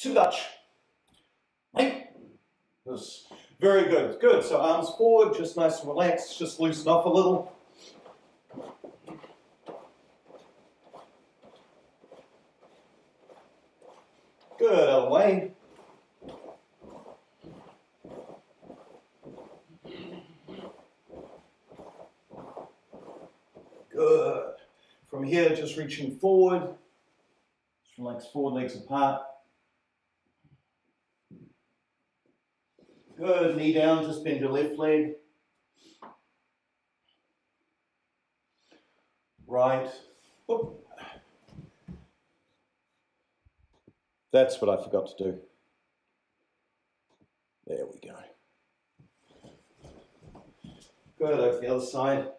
to Dutch. Hey. Yes. Very good. Good. So arms forward, just nice and relaxed, just loosen up a little. Good. Other way. Good. From here, just reaching forward. Just relax forward, legs apart. Good. Knee down, just bend your left leg. Right. Whoop. That's what I forgot to do. There we go. Good. Over the other side.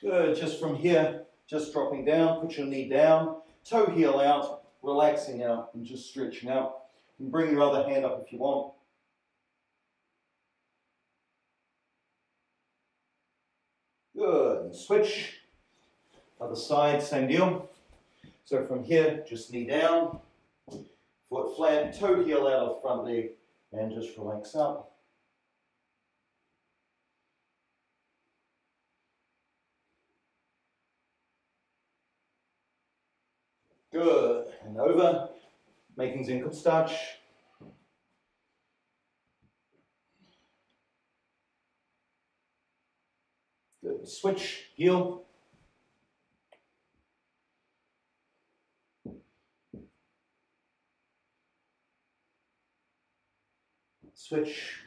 Good, just from here, just dropping down, put your knee down, toe heel out, relaxing out and just stretching out. And bring your other hand up if you want. Good, and switch. Other side, same deal. So from here, just knee down, foot flat, toe heel out of the front leg, and just relax up. Good, and over, making Zen starch. Good, switch, heel. Switch.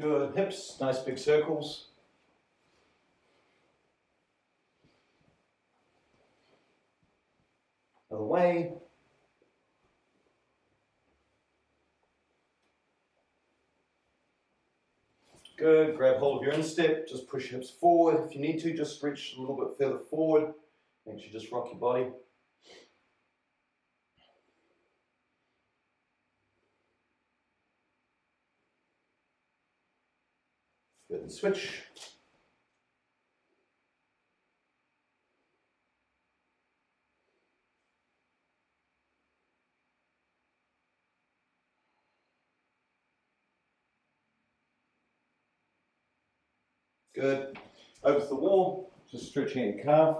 Good, hips, nice big circles. Other way. Good, grab hold of your instep, just push hips forward. If you need to, just stretch a little bit further forward. Make sure you just rock your body. Good, and switch. Good. Over to the wall, just stretching out your calf.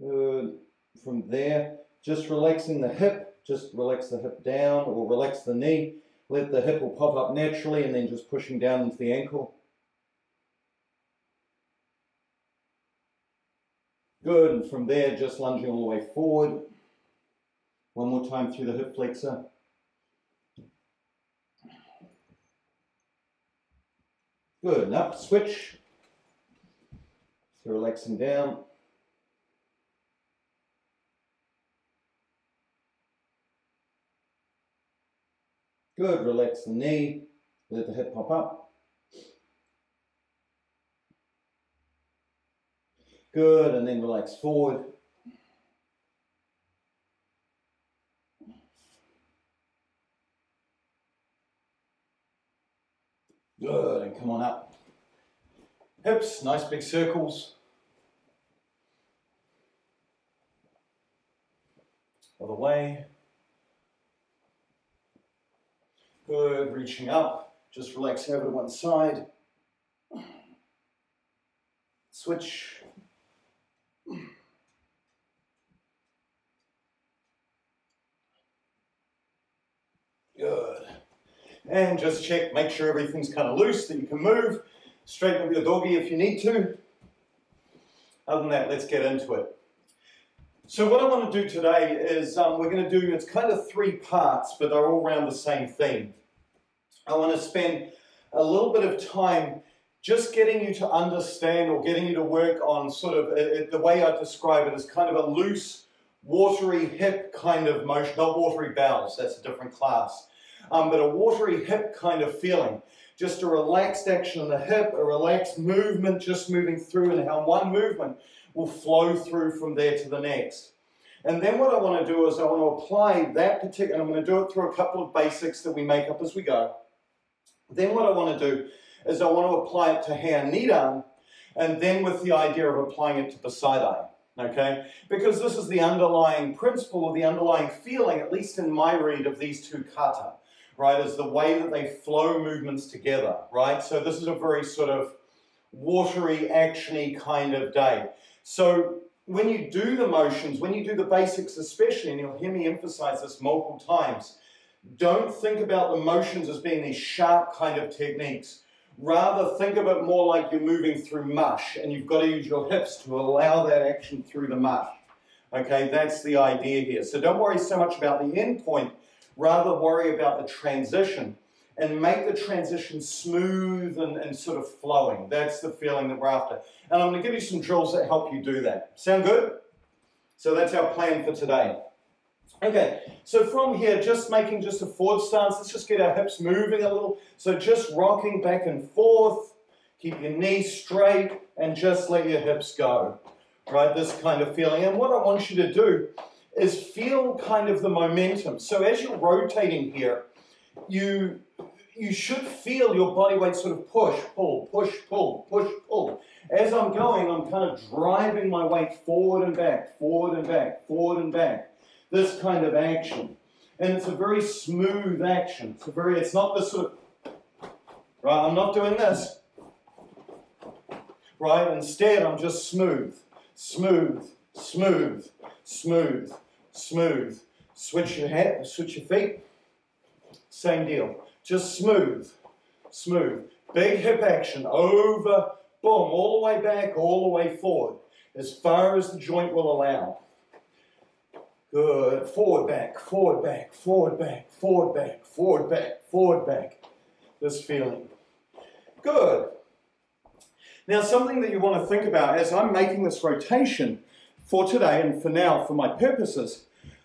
Good. From there, just relaxing the hip, just relax the hip down or relax the knee. Let the hip will pop up naturally and then just pushing down into the ankle. Good, and from there, just lunging all the way forward. One more time through the hip flexor. Good, and up, switch. So relaxing down. Good, relax the knee, let the hip pop up. Good, and then relax forward. Good, and come on up. Hips, nice big circles. Other way. Good, reaching up, just relaxing over to one side. Switch. Good. And just check, make sure everything's kind of loose, that you can move. Straighten up your doggy if you need to. Other than that, let's get into it. So what I want to do today is we're going to do, it's kind of 3 parts, but they're all around the same theme. I want to spend a little bit of time just getting you to understand or getting you to work on sort of, the way I describe it is kind of a loose, watery hip kind of motion, not watery bowels, that's a different class, but a watery hip kind of feeling. Just a relaxed action in the hip, a relaxed movement, just moving through, and how one movement will flow through from there to the next. And then what I want to do is I want to apply that particular, I'm going to do it through a couple of basics that we make up as we go. Then what I want to do is I want to apply it to Heian Nidan, and then with the idea of applying it to Bassai, okay? Because this is the underlying principle or the underlying feeling, at least in my read of these two kata, right, is the way that they flow movements together, right? So this is a very sort of watery, actiony kind of day. So when you do the motions, when you do the basics especially, and you'll hear me emphasize this multiple times, don't think about the motions as being these sharp kind of techniques. Rather, think of it more like you're moving through mush, and you've got to use your hips to allow that action through the mush. Okay, that's the idea here. So don't worry so much about the end point, rather worry about the transition, and make the transition smooth and sort of flowing. That's the feeling that we're after. And I'm going to give you some drills that help you do that. Sound good? So that's our plan for today. Okay, so from here, just making just a forward stance, let's just get our hips moving a little. So just rocking back and forth, keep your knees straight, and just let your hips go, right? This kind of feeling. And what I want you to do is feel kind of the momentum. So as you're rotating here, you should feel your body weight sort of push, pull, push, pull, push, pull. As I'm going, I'm kind of driving my weight forward and back, forward and back, forward and back. This kind of action. And it's a very smooth action. It's not this sort of, right, I'm not doing this. Right, instead I'm just smooth, smooth, smooth, smooth, smooth. Switch your feet, same deal. Just smooth, smooth. Big hip action, over, boom, all the way back, all the way forward, as far as the joint will allow. Good. Forward, back, forward, back, forward, back, forward, back, forward, back, forward, back. This feeling. Good. Now, something that you want to think about as I'm making this rotation for today and for now, for my purposes,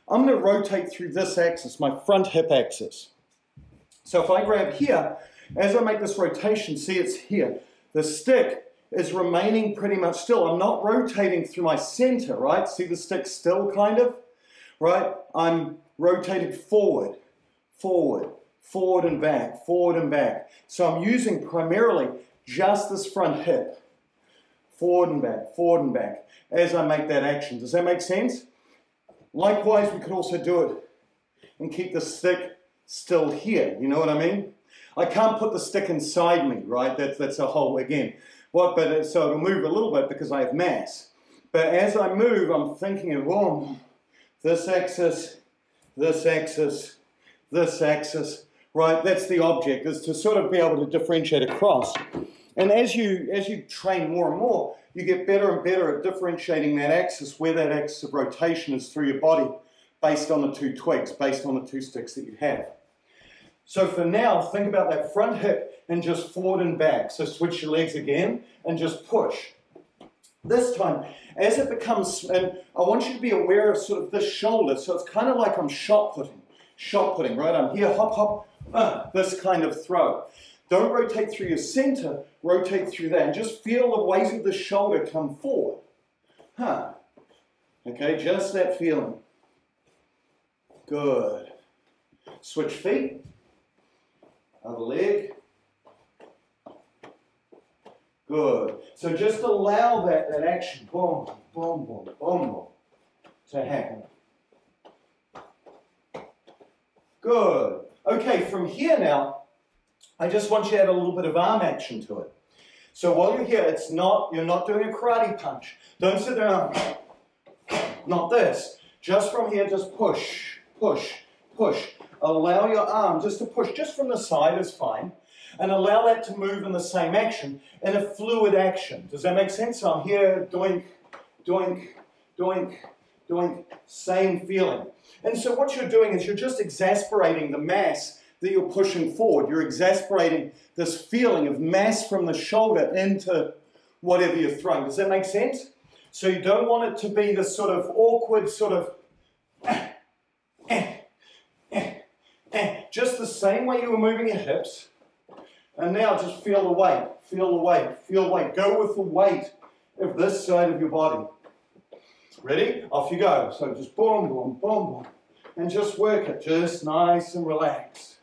I'm going to rotate through this axis, my front hip axis. So if I grab here, as I make this rotation, see it's here. The stick is remaining pretty much still. I'm not rotating through my center, right? See the stick still kind of? Right? I'm rotating forward, forward, forward and back, forward and back. So I'm using primarily just this front hip, forward and back, as I make that action. Does that make sense? Likewise, we could also do it and keep the stick still here. You know what I mean? I can't put the stick inside me, right? That's a whole, again. So it'll move a little bit because I have mass. But as I move, I'm thinking of, oh, this axis, this axis, this axis, right? That's the object, is to sort of be able to differentiate across. And as you train more and more, you get better and better at differentiating that axis, where that axis of rotation is through your body, based on the two twigs, based on the two sticks that you have. So for now, think about that front hip and just forward and back. So switch your legs again and just push. This time, as it becomes, and I want you to be aware of sort of this shoulder, so it's kind of like I'm shot putting, right? I'm here, hop, hop, this kind of throw. Don't rotate through your center, rotate through that, and just feel the weight of the shoulder come forward. Okay, just that feeling. Good. Switch feet, other leg. Good. So just allow that action, boom, boom, boom, boom, boom, to happen. Good. Okay, from here now, I just want you to add a little bit of arm action to it. So while you're here, you're not doing a karate punch. Don't sit down, not this. Just from here, just push, push, push. Allow your arm just to push, just from the side is fine. And allow that to move in the same action, in a fluid action. Does that make sense? So I'm here, doink, doink, doink, doink, same feeling. And so what you're doing is you're just exasperating the mass that you're pushing forward. You're exasperating this feeling of mass from the shoulder into whatever you're throwing. Does that make sense? So you don't want it to be this sort of awkward sort of just the same way you were moving your hips. And now just feel the weight, feel the weight, feel the weight. Go with the weight of this side of your body. Ready? Off you go. So just boom, boom, boom, boom. And just work it, just nice and relaxed.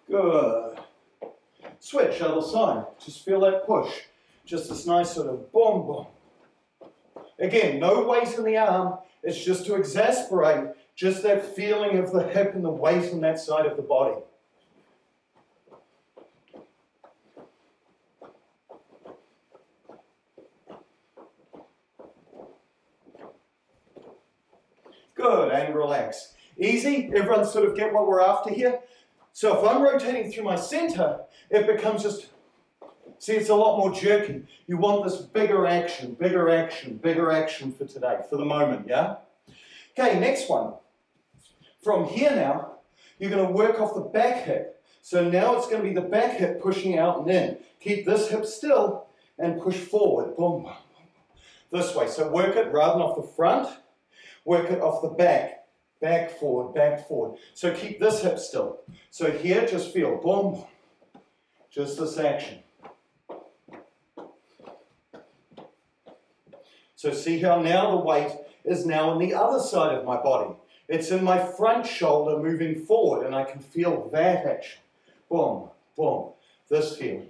Good. Switch, other side. Just feel that push. Just this nice sort of boom, boom. Again, no weight in the arm. It's just to exasperate just that feeling of the hip and the weight on that side of the body. Good, and relax. Easy? Everyone sort of get what we're after here? So if I'm rotating through my center, it becomes just, see, it's a lot more jerky. You want this bigger action for today, for the moment, yeah? Okay, next one. From here now, you're going to work off the back hip. So now it's going to be the back hip pushing out and in. Keep this hip still and push forward. Boom, boom, boom. This way. So work it rather than off the front, work it off the back. Back, forward, back, forward. So keep this hip still. So here, just feel, boom, boom. Just this action. So see how now the weight is now on the other side of my body. It's in my front shoulder moving forward, and I can feel that action. Boom, boom. This feeling.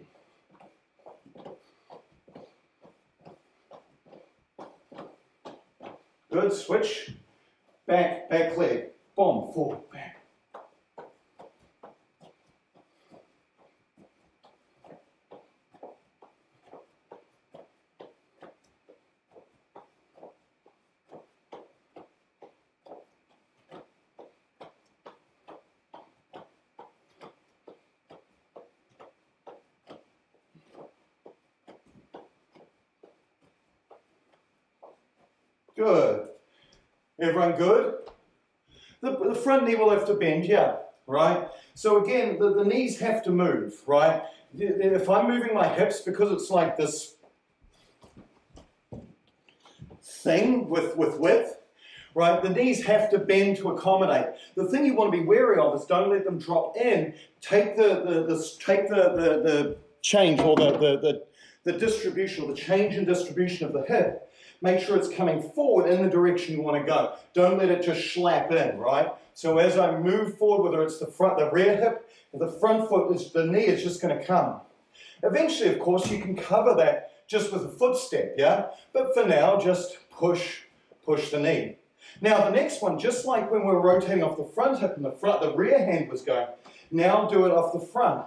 Good, switch. Back, back leg, boom, forward, back. Good. Everyone good? The front knee will have to bend, yeah, right? So again, the knees have to move, right? If I'm moving my hips, because it's like this thing with width, right? The knees have to bend to accommodate. The thing you want to be wary of is don't let them drop in. Take the change or the distribution, or the change in distribution of the hip. Make sure it's coming forward in the direction you want to go. Don't let it just slap in, right? So as I move forward, whether it's the rear hip, or the front foot, the knee is just going to come. Eventually, of course, you can cover that just with a footstep, yeah? But for now, just push the knee. Now, the next one, just like when we're rotating off the front hip and the rear hand was going, now do it off the front.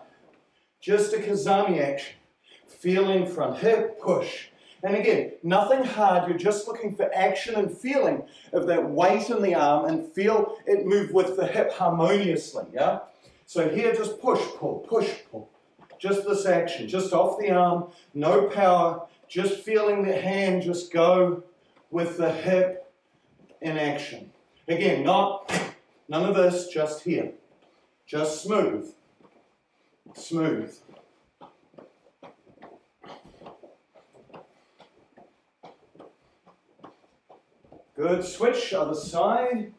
Just a kazami action. Feeling front hip, push. And again, nothing hard, you're just looking for action and feeling of that weight in the arm and feel it move with the hip harmoniously, yeah? So here, just push, pull, push, pull. Just this action, just off the arm, no power, just feeling the hand just go with the hip in action. Again, none of this, just here. Just smooth, smooth. Good, switch, other side.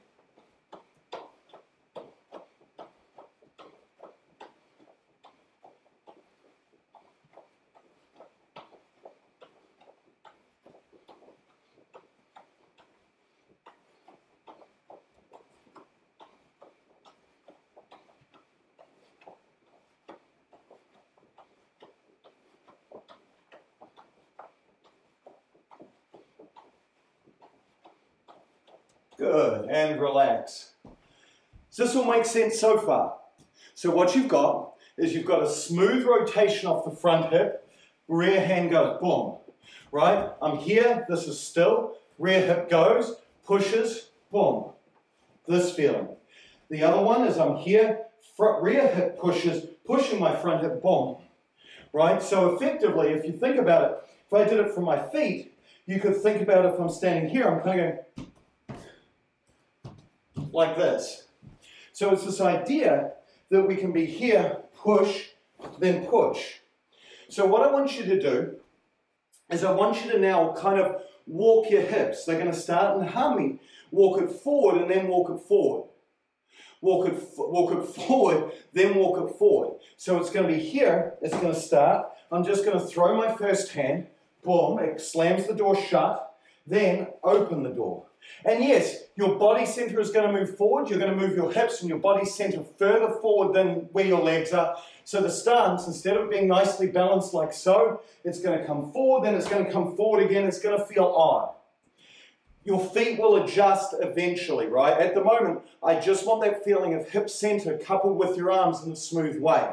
Good, and relax. Does this all make sense so far? So what you've got is you've got a smooth rotation off the front hip, rear hand goes, boom, right? I'm here, this is still, rear hip goes, pushes, boom. This feeling. The other one is I'm here, rear hip pushes, pushing my front hip, boom, right? So effectively, if you think about it, if I did it from my feet, you could think about it if I'm standing here, I'm kind of going like this. So it's this idea that we can be here, push, then push. So what I want you to do is I want you to now kind of walk your hips. They're going to start in harmony Walk it forward and then walk it forward. Walk it forward, then walk it forward. So it's going to be here, it's going to start. I'm just going to throw my first hand, boom, it slams the door shut, then open the door. And yes, your body center is going to move forward, you're going to move your hips and your body center further forward than where your legs are. So the stance, instead of being nicely balanced like so, it's going to come forward, then it's going to come forward again, it's going to feel odd. Your feet will adjust eventually, right? At the moment, I just want that feeling of hip center coupled with your arms in a smooth way.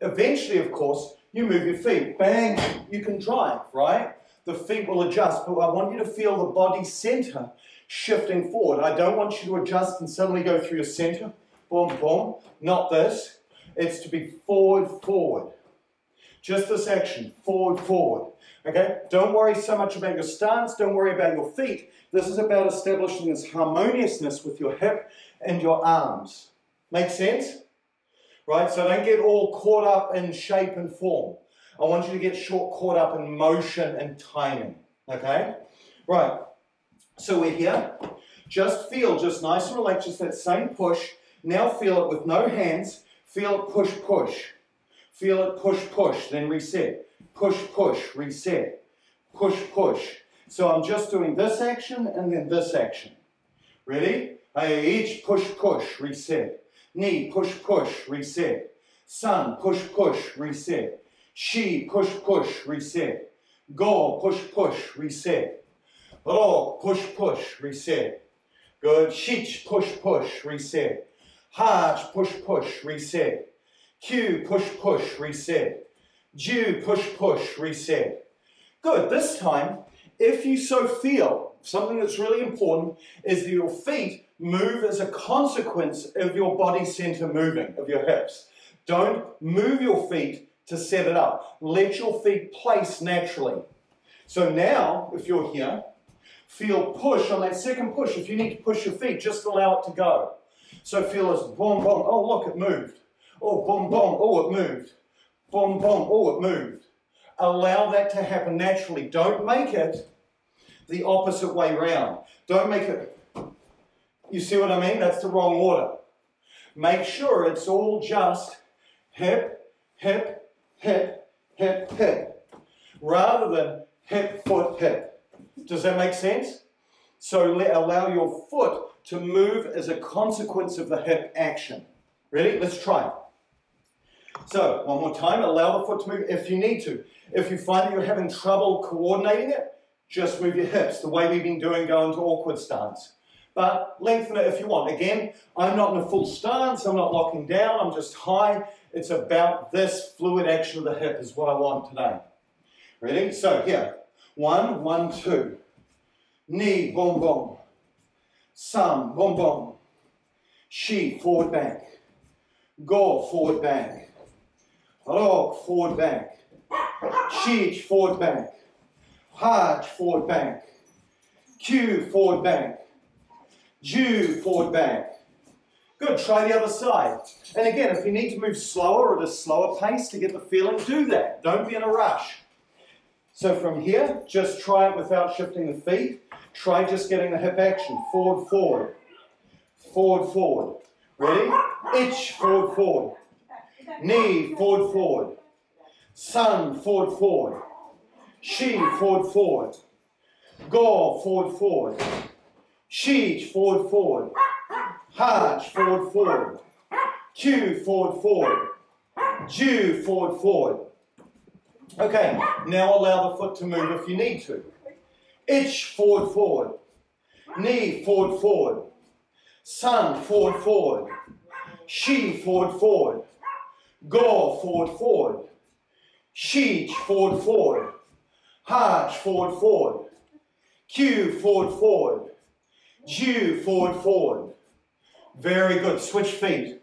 Eventually, of course, you move your feet. Bang, you can drive, right? The feet will adjust, but I want you to feel the body center shifting forward. I don't want you to adjust and suddenly go through your center. Boom, boom. Not this. It's to be forward, forward. Just this action, forward, forward. Okay? Don't worry so much about your stance. Don't worry about your feet. This is about establishing this harmoniousness with your hip and your arms. Make sense? Right? So don't get all caught up in shape and form. I want you to get caught up in motion and timing. Okay? Right. So we're here. Just feel, just nice and relaxed, just that same push. Now feel it with no hands. Feel it push, push. Feel it push, push, then reset. Push, push, reset. Push, push. So I'm just doing this action and then this action. Ready? Each push, push, reset. Knee, push, push, reset. Sun, push, push, reset. Shi, push, push, reset. Go, push, push, reset. Ro, push, push, reset. Good. Shich, push, push, reset. Haj, push, push, reset. Q, push, push, reset. Ju, push, push, reset. Good. This time, if you so feel, something that's really important is that your feet move as a consequence of your body center moving, of your hips. Don't move your feet to set it up. Let your feet place naturally. So now, if you're here, feel push on that second push. If you need to push your feet, just allow it to go. So feel this boom, boom. Oh, look, it moved. Oh, boom, boom. Oh, it moved. Boom, boom. Oh, it moved. Allow that to happen naturally. Don't make it the opposite way round. Don't make it, you see what I mean? That's the wrong order. Make sure it's all just hip, hip, hip, hip, hip, rather than hip, foot, hip. Does that make sense? So allow your foot to move as a consequence of the hip action. Ready? Let's try it. So, one more time, allow the foot to move if you need to. If you find that you're having trouble coordinating it, just move your hips, the way we've been doing going to awkward stance. But lengthen it if you want. Again, I'm not in a full stance, I'm not locking down, I'm just high. It's about this fluid action of the hip is what I want today. Ready? So here, 1, 1, 2. Knee, boom, boom. Sun, boom, boom. Shi, forward, back. Go, forward, back. Rog, forward, back. Shich, forward, back. Haj, forward, back. Q, forward, back. Ju, forward, back. Good, try the other side. And again, if you need to move slower at a slower pace to get the feeling, do that. Don't be in a rush. So from here, just try it without shifting the feet. Try just getting the hip action. Forward, forward. Forward, forward. Ready? Itch, forward, forward. Knee, forward, forward. Sun, forward, forward. Shi, forward, forward. Go, forward, forward. Shi, forward, forward. Haj, forward, forward. Q, forward, forward. Ju, forward, forward. Okay, now allow the foot to move if you need to. Itch, forward, forward. Knee, forward, forward. Sun, forward, forward. Shi, forward, forward. Go, forward, forward. Shich, forward, forward. Haj, forward, forward. Q, forward, forward. Ju, forward, forward. Very good. Switch feet.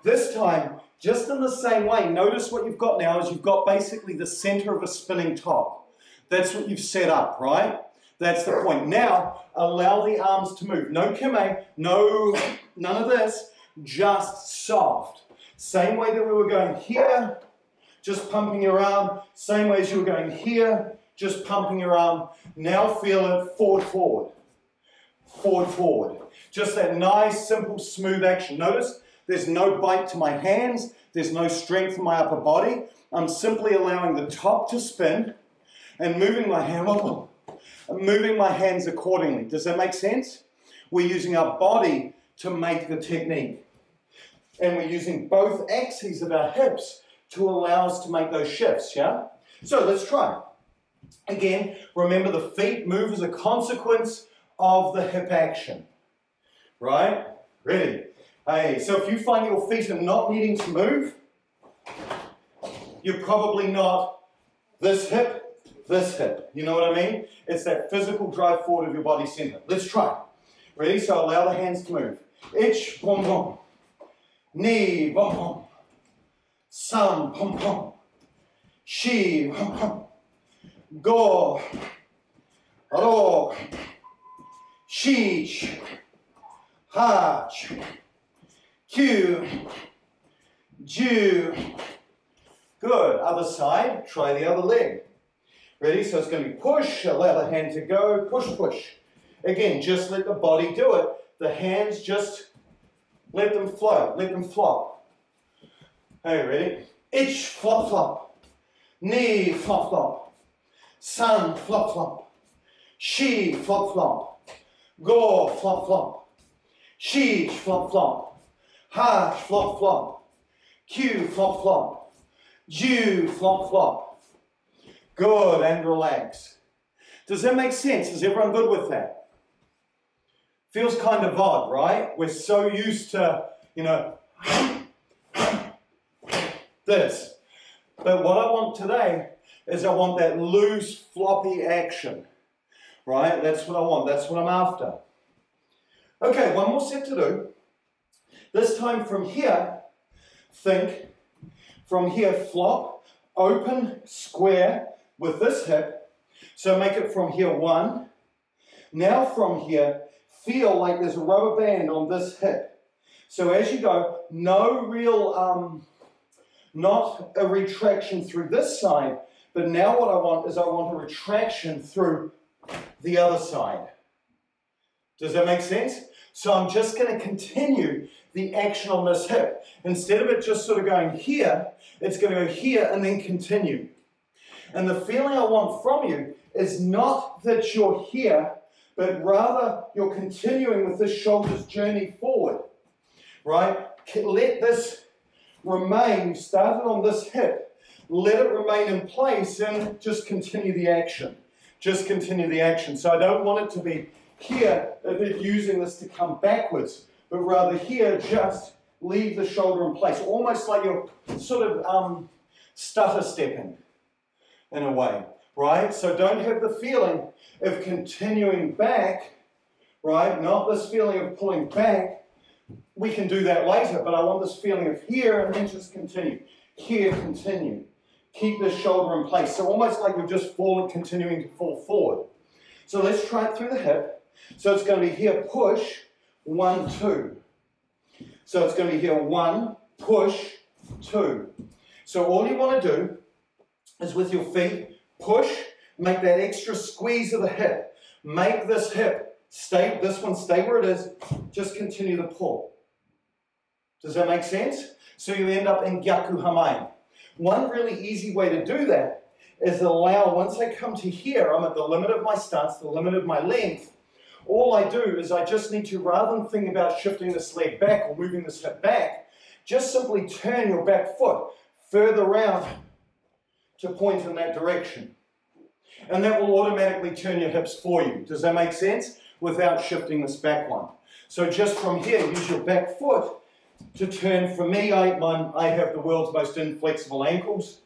This time, just in the same way, notice what you've got now is you've got basically the center of a spinning top. That's what you've set up, right? That's the point. Now, allow the arms to move. No kime, no, none of this, just soft. Same way that we were going here, just pumping your arm. Same way as you were going here, just pumping your arm. Now feel it forward, forward. forward, forward. Just that nice, simple, smooth action. Notice there's no bite to my hands. There's no strength in my upper body. I'm simply allowing the top to spin and moving my hand, moving my hands accordingly. Does that make sense? We're using our body to make the technique. And we're using both axes of our hips to allow us to make those shifts, yeah? So let's try. Again, remember the feet move as a consequence of the hip action. Right? Ready? Hey, so if you find your feet are not needing to move, you're probably not this hip, this hip. You know what I mean? It's that physical drive forward of your body center. Let's try. Ready? So allow the hands to move. Ich, boom, boom. Ni, boom, boom. Sam, boom, boom. Shi, boom, boom. Go. Ro. Shi. Hach. Q. Ju. Good. Other side. Try the other leg. Ready? So it's going to be push. Allow the hand to go. Push, push. Again, just let the body do it. The hands just let them flow. Let them flop. Hey, ready? Ich, flop, flop. Knee, flop, flop. San, flop, flop. She, flop, flop. Go, flop, flop. She, flop, flop. Ha, flop, flop. Q, flop, flop. Ju, flop, flop. Good, and relax. Does that make sense? Is everyone good with that? Feels kind of odd, right? We're so used to, you know, this. But what I want today is I want that loose, floppy action, right? That's what I want. That's what I'm after. Okay, one more set to do. This time from here, think, from here, flop, open, square with this hip. So make it from here, one. Now from here, feel like there's a rubber band on this hip. So as you go, no real, not a retraction through this side, but now what I want is I want a retraction through the other side. Does that make sense? So I'm just going to continue the action on this hip. Instead of it just sort of going here, it's going to go here and then continue. And the feeling I want from you is not that you're here, but rather you're continuing with this shoulder's journey forward, right? Let this remain. You started on this hip. Let it remain in place and just continue the action. Just continue the action. So I don't want it to be here, using this to come backwards, but rather here, just leave the shoulder in place, almost like you're sort of stutter stepping in a way, right? So don't have the feeling of continuing back, right? Not this feeling of pulling back. We can do that later, but I want this feeling of here and then just continue. Here, continue. Keep the shoulder in place. So almost like you're just continuing to fall forward. So let's try it through the hip. So it's going to be here, push, 1, 2. So it's going to be here, 1, push, 2. So all you want to do is with your feet, push, make that extra squeeze of the hip. Make this hip, this one stay where it is, just continue the pull. Does that make sense? So you end up in gyaku hamae. One really easy way to do that is allow, once I come to here, I'm at the limit of my stance, the limit of my length. All I do is I just need to, rather than think about shifting this leg back or moving this hip back, just simply turn your back foot further out to point in that direction. And that will automatically turn your hips for you. Does that make sense? Without shifting this back one. So just from here, use your back foot to turn. For me, I have the world's most inflexible ankles.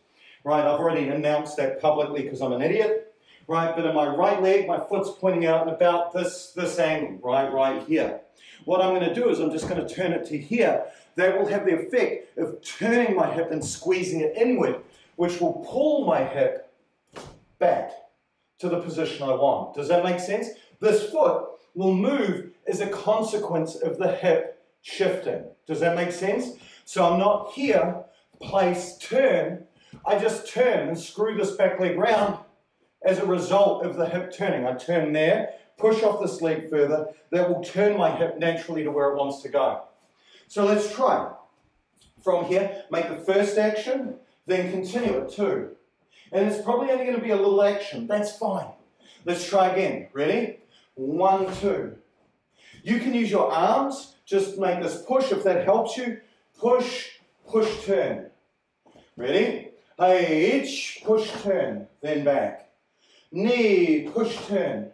Right, I've already announced that publicly because I'm an idiot. Right, but in my right leg, my foot's pointing out at about this angle, right here. What I'm going to do is I'm just going to turn it to here. That will have the effect of turning my hip and squeezing it inward, which will pull my hip back to the position I want. Does that make sense? This foot will move as a consequence of the hip shifting. Does that make sense? So I'm not here, place, turn. I just turn and screw this back leg round as a result of the hip turning. I turn there, push off this leg further, that will turn my hip naturally to where it wants to go. So let's try. From here, make the first action, then continue it too. And it's probably only going to be a little action. That's fine. Let's try again. Ready? 1, 2. You can use your arms. Just make this push if that helps you. Push, push, turn. Ready? H, push, turn. Then back. Knee, push, turn.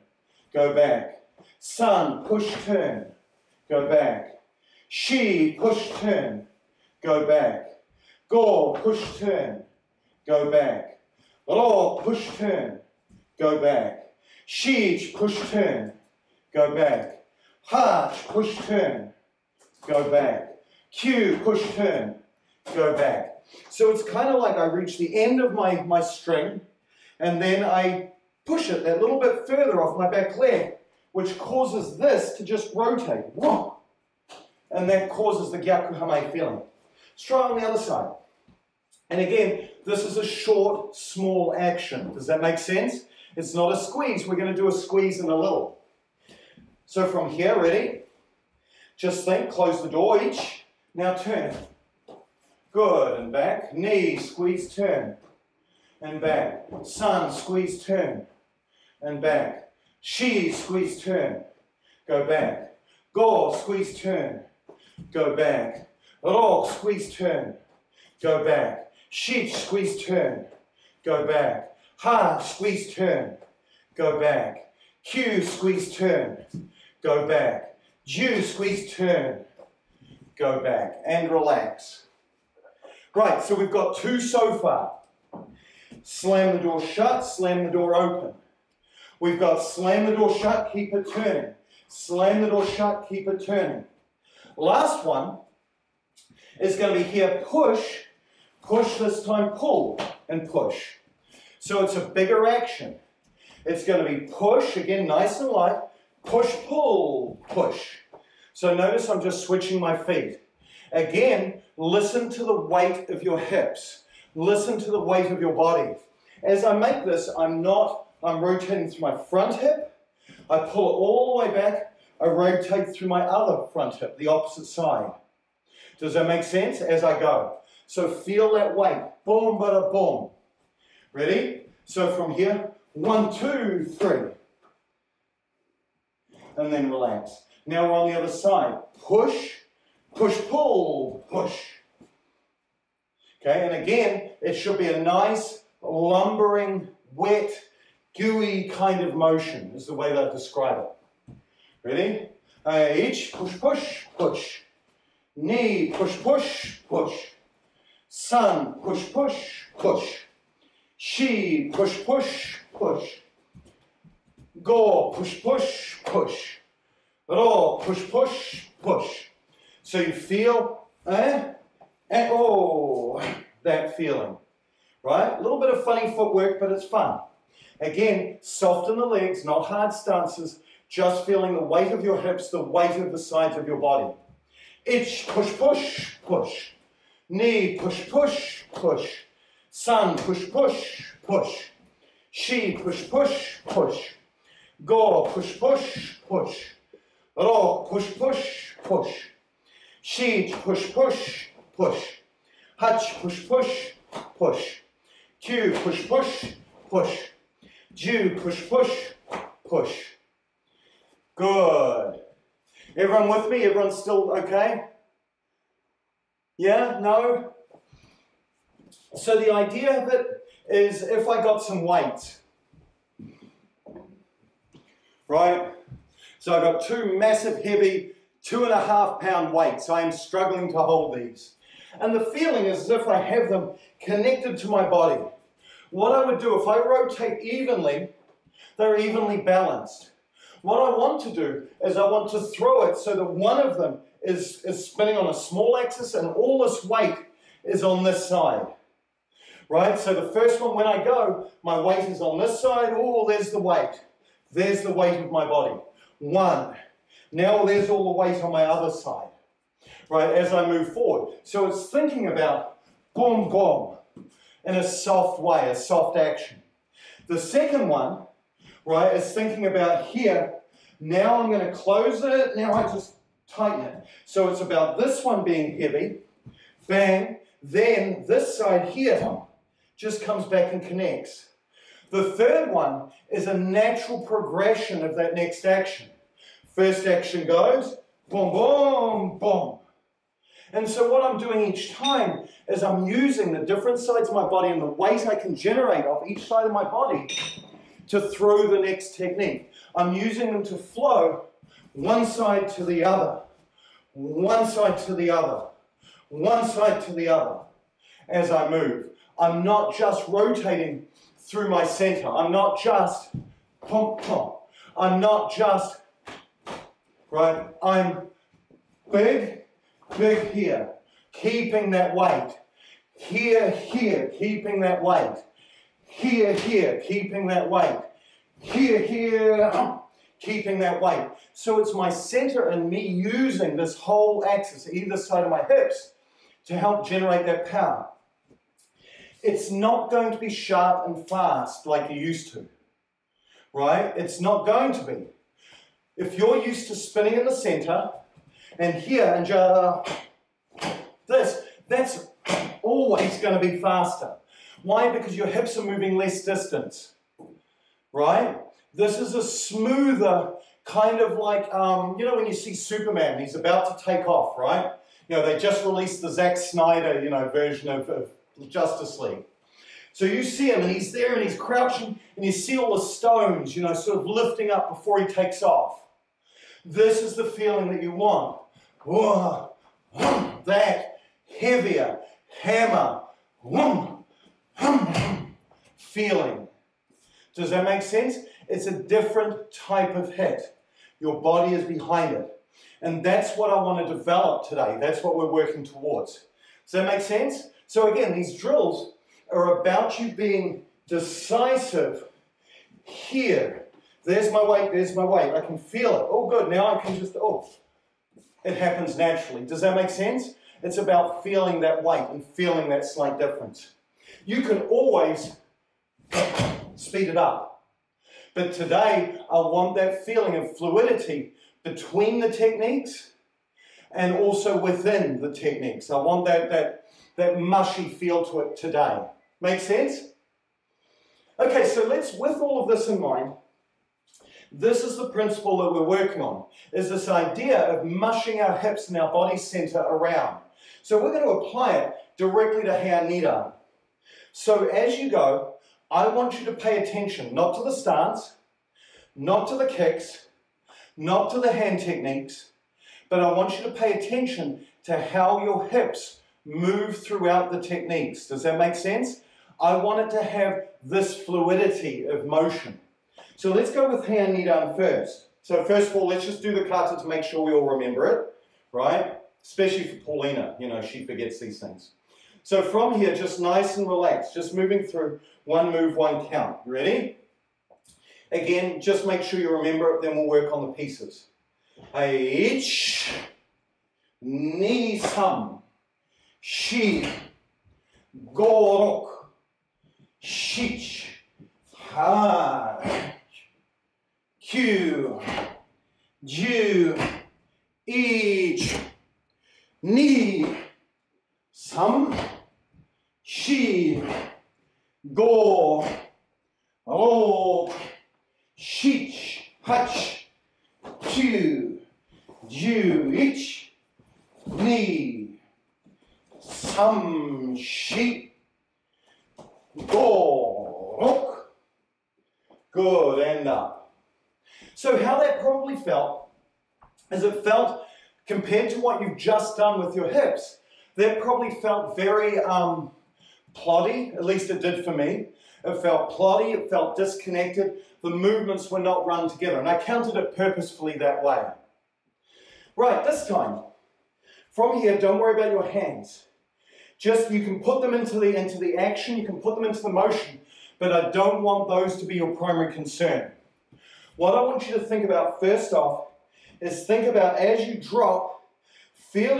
Go back. Sun, push, turn. Go back. She, push, turn. Go back. Go, push, turn. Go back. Ro, push, turn. Go back. She, push, turn. Go back. Ha, push, turn. Go back. Q, push, turn. Go back. So it's kind of like I reach the end of my string, and then I push it that little bit further off my back leg, which causes this to just rotate. Whoa. And that causes the gyakuhame feeling. Let's try on the other side. And again, this is a short, small action. Does that make sense? It's not a squeeze. We're going to do a squeeze in a little. So from here, ready? Just think, close the door each. Now turn. Good, and back. Knee, squeeze, turn. And back. Sun, squeeze, turn. And back. She, squeeze, turn. Go back. Go, squeeze, turn. Go back. Ro, squeeze, turn. Go back. Shi, squeeze, turn. Go back. Ha, squeeze, turn. Go back. Q, squeeze, turn. Go back. Ju, squeeze, turn. Go back. And relax. Right, so we've got 2 so far. Slam the door shut, slam the door open. We've got slam the door shut, keep it turning. Slam the door shut, keep it turning. Last one is going to be here, push, push this time, pull, and push. So it's a bigger action. It's going to be push, again, nice and light, push, pull, push. So notice I'm just switching my feet. Again, listen to the weight of your hips. Listen to the weight of your body. As I make this, I'm rotating through my front hip. I pull it all the way back. I rotate through my other front hip, the opposite side. Does that make sense? As I go. So feel that weight. Boom, bada, boom. Ready? So from here, 1, 2, 3. And then relax. Now we're on the other side. Push, push, pull, push. Okay, and again, it should be a nice, lumbering, wet, gooey kind of motion, is the way that I describe it. Ready? H, push, push, push. Knee, push, push, push. Sun, push, push, push. She, push, push, push. Go, push, push, push. Ro, push, push, push. So you feel, oh, that feeling, right? A little bit of funny footwork, but it's fun. Again, soften the legs, not hard stances, just feeling the weight of your hips, the weight of the sides of your body. Itch, push, push, push. Knee, push, push, push. Sun, push, push, push. She, push, push, push. Go, push, push, push. Ro, push, push, push. She, push, push, push. Hach, push, push, push. Q, push, push, push. Ju, push, push, push. Good. Everyone with me? Everyone's still okay? Yeah? No? So the idea of it is if I got some weight, right? So I've got 2 massive, heavy, 2.5 pound weights. I am struggling to hold these. And the feeling is as if I have them connected to my body. What I would do, if I rotate evenly, they're evenly balanced. What I want to do is I want to throw it so that one of them is spinning on a small axis and all this weight is on this side. Right? So the first one, when I go, my weight is on this side. Oh, there's the weight. There's the weight of my body. 1. Now there's all the weight on my other side. Right? As I move forward. So it's thinking about boom, boom in a soft way, a soft action. The second one, right, is thinking about here, Now I'm going to close it. Now I just tighten it. So it's about this one being heavy. Bang. Then this side here just comes back and connects. The third one is a natural progression of that next action. First action goes, boom, boom, boom. And so what I'm doing each time is I'm using the different sides of my body and the weight I can generate off each side of my body to throw the next technique. I'm using them to flow one side to the other, one side to the other, one side to the other as I move. I'm not just rotating through my center. I'm not just pump, pump. I'm not just, right? I'm big, big here, keeping that weight. Here, here, keeping that weight. Here, here, keeping that weight. Here, here, keeping that weight. So it's my center and me using this whole axis, either side of my hips, to help generate that power. It's not going to be sharp and fast like you used to, right? It's not going to be. If you're used to spinning in the center, and here, and just this, that's always going to be faster. Why? Because your hips are moving less distance, right? This is a smoother, kind of like, you know when you see Superman, he's about to take off, right? You know, they just released the Zack Snyder, you know, version of Justice League. So you see him, and he's there, and he's crouching, and you see all the stones, you know, sort of lifting up before he takes off. This is the feeling that you want. Whoa, that heavier hammer feeling. Does that make sense? It's a different type of hit. Your body is behind it. And that's what I want to develop today. That's what we're working towards. Does that make sense? So again, these drills are about you being decisive here. There's my weight, there's my weight. I can feel it. Oh, good. Now I can just, oh, it happens naturally. Does that make sense? It's about feeling that weight and feeling that slight difference. You can always speed it up. But today, I want that feeling of fluidity between the techniques and also within the techniques. I want that mushy feel to it today. Make sense? Okay, so let's, with all of this in mind, this is the principle that we're working on, is this idea of mushing our hips and our body center around. So we're going to apply it directly to Heian Nidan. So as you go, I want you to pay attention, not to the stance, not to the kicks, not to the hand techniques, but I want you to pay attention to how your hips move throughout the techniques. Does that make sense? I want it to have this fluidity of motion. So let's go with Heian Nidan first. So first of all, let's just do the kata to make sure we all remember it, right? Especially for Paulina, you know, she forgets these things. So from here, just nice and relaxed, just moving through one move, one count. You ready? Again, just make sure you remember it, then we'll work on the pieces. Ich, ni, sam, shi, gorok, shich, ha, kyu, ju, ich, ni, sam, shi, go, ro, shich, hach, kyu, ju, ich, ni, sam, shi, go, rok. Good, and up. So how that probably felt is it felt, compared to what you've just done with your hips, that probably felt very ploddy, at least it did for me. It felt ploddy, it felt disconnected, the movements were not run together, and I counted it purposefully that way. Right, this time, from here, don't worry about your hands. Just, you can put them into the action, you can put them into the motion, but I don't want those to be your primary concern. What I want you to think about first off is think about as you drop, feel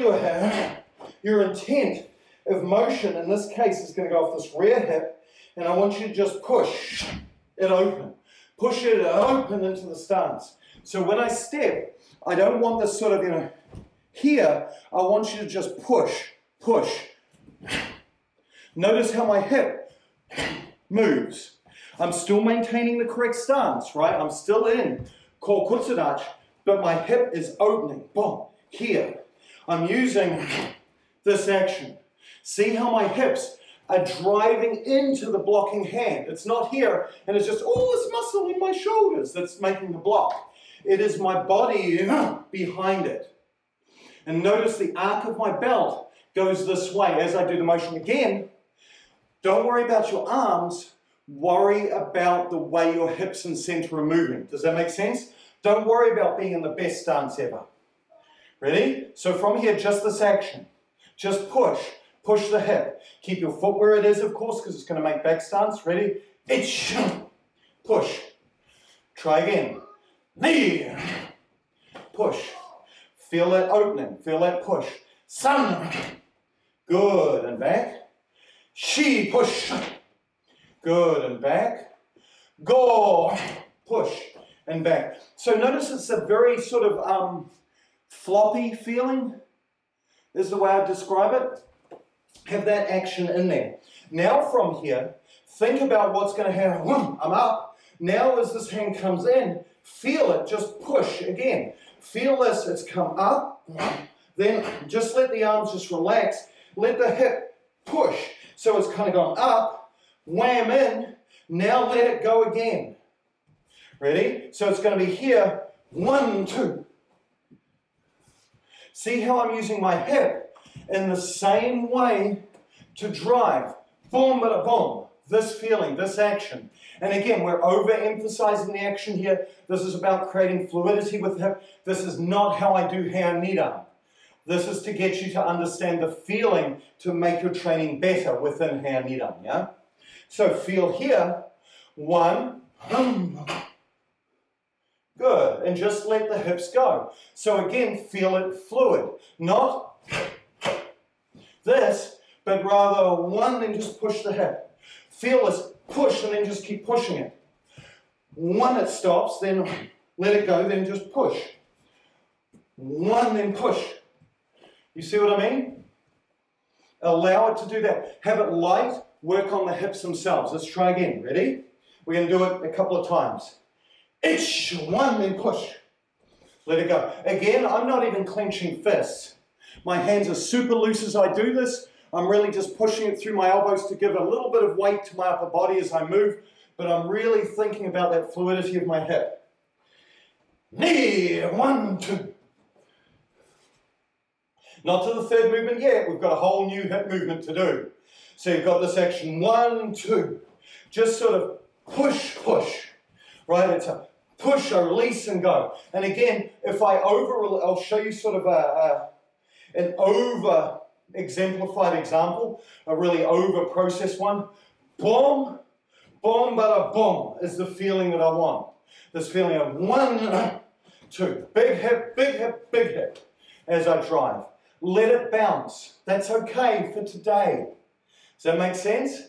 your intent of motion, in this case, is going to go off this rear hip, and I want you to just push it open. Push it open into the stance. So when I step, I don't want this sort of, here, I want you to just push, push. Notice how my hip moves. I'm still maintaining the correct stance, right? I'm still in ko kutsudachi, but my hip is opening. Boom, here. I'm using this action. See how my hips are driving into the blocking hand. It's not here, and it's just all this muscle in my shoulders that's making the block. It is my body behind it. And notice the arc of my belt goes this way as I do the motion again. Don't worry about your arms. Worry about the way your hips and center are moving. Does that make sense? Don't worry about being in the best stance ever. Ready? So from here, just this action. Just push. Push the hip. Keep your foot where it is, of course, because it's going to make back stance. Ready? Itch. Push. Try again. Knee. Push. Feel that opening. Feel that push. Sun. Good. And back. Shi. Push. Good. And back. Go. Push. And back. So notice it's a very sort of floppy feeling. This is the way I describe it. Have that action in there. Now from here, think about what's going to happen. I'm up. Now as this hand comes in, feel it. Just push again. Feel this. It's come up. Then just let the arms just relax. Let the hip push. So it's kind of gone up. Wham in. Now let it go again. Ready? So it's going to be here. 1, 2. See how I'm using my hip in the same way to drive. Boom, bada boom. This feeling, this action. And again, we're overemphasizing the action here. This is about creating fluidity with the hip. This is not how I do Heian Nidan. This is to get you to understand the feeling to make your training better within Heian Nidan, yeah? So feel here. 1, good. And just let the hips go. So again, feel it fluid. Not this, but rather 1, then just push the hip. Feel this push and then just keep pushing it. 1, it stops, then let it go, then just push. 1, then push. You see what I mean? Allow it to do that. Have it light, work on the hips themselves. Let's try again. Ready? We're going to do it a couple of times. Itch, 1, then push. Let it go. Again, I'm not even clenching fists. My hands are super loose as I do this. I'm really just pushing it through my elbows to give a little bit of weight to my upper body as I move, but I'm really thinking about that fluidity of my hip. Knee, 1, 2. Not to the third movement yet. We've got a whole new hip movement to do. So you've got this action, 1, 2. Just sort of push, push. Right? It's a push, a release, and go. And again, if I'll show you sort of an over-exemplified example, a really over-processed one. Boom, boom, bada boom is the feeling that I want. This feeling of 1, 2. Big hip, big hip, big hip as I drive. Let it bounce. That's okay for today. Does that make sense?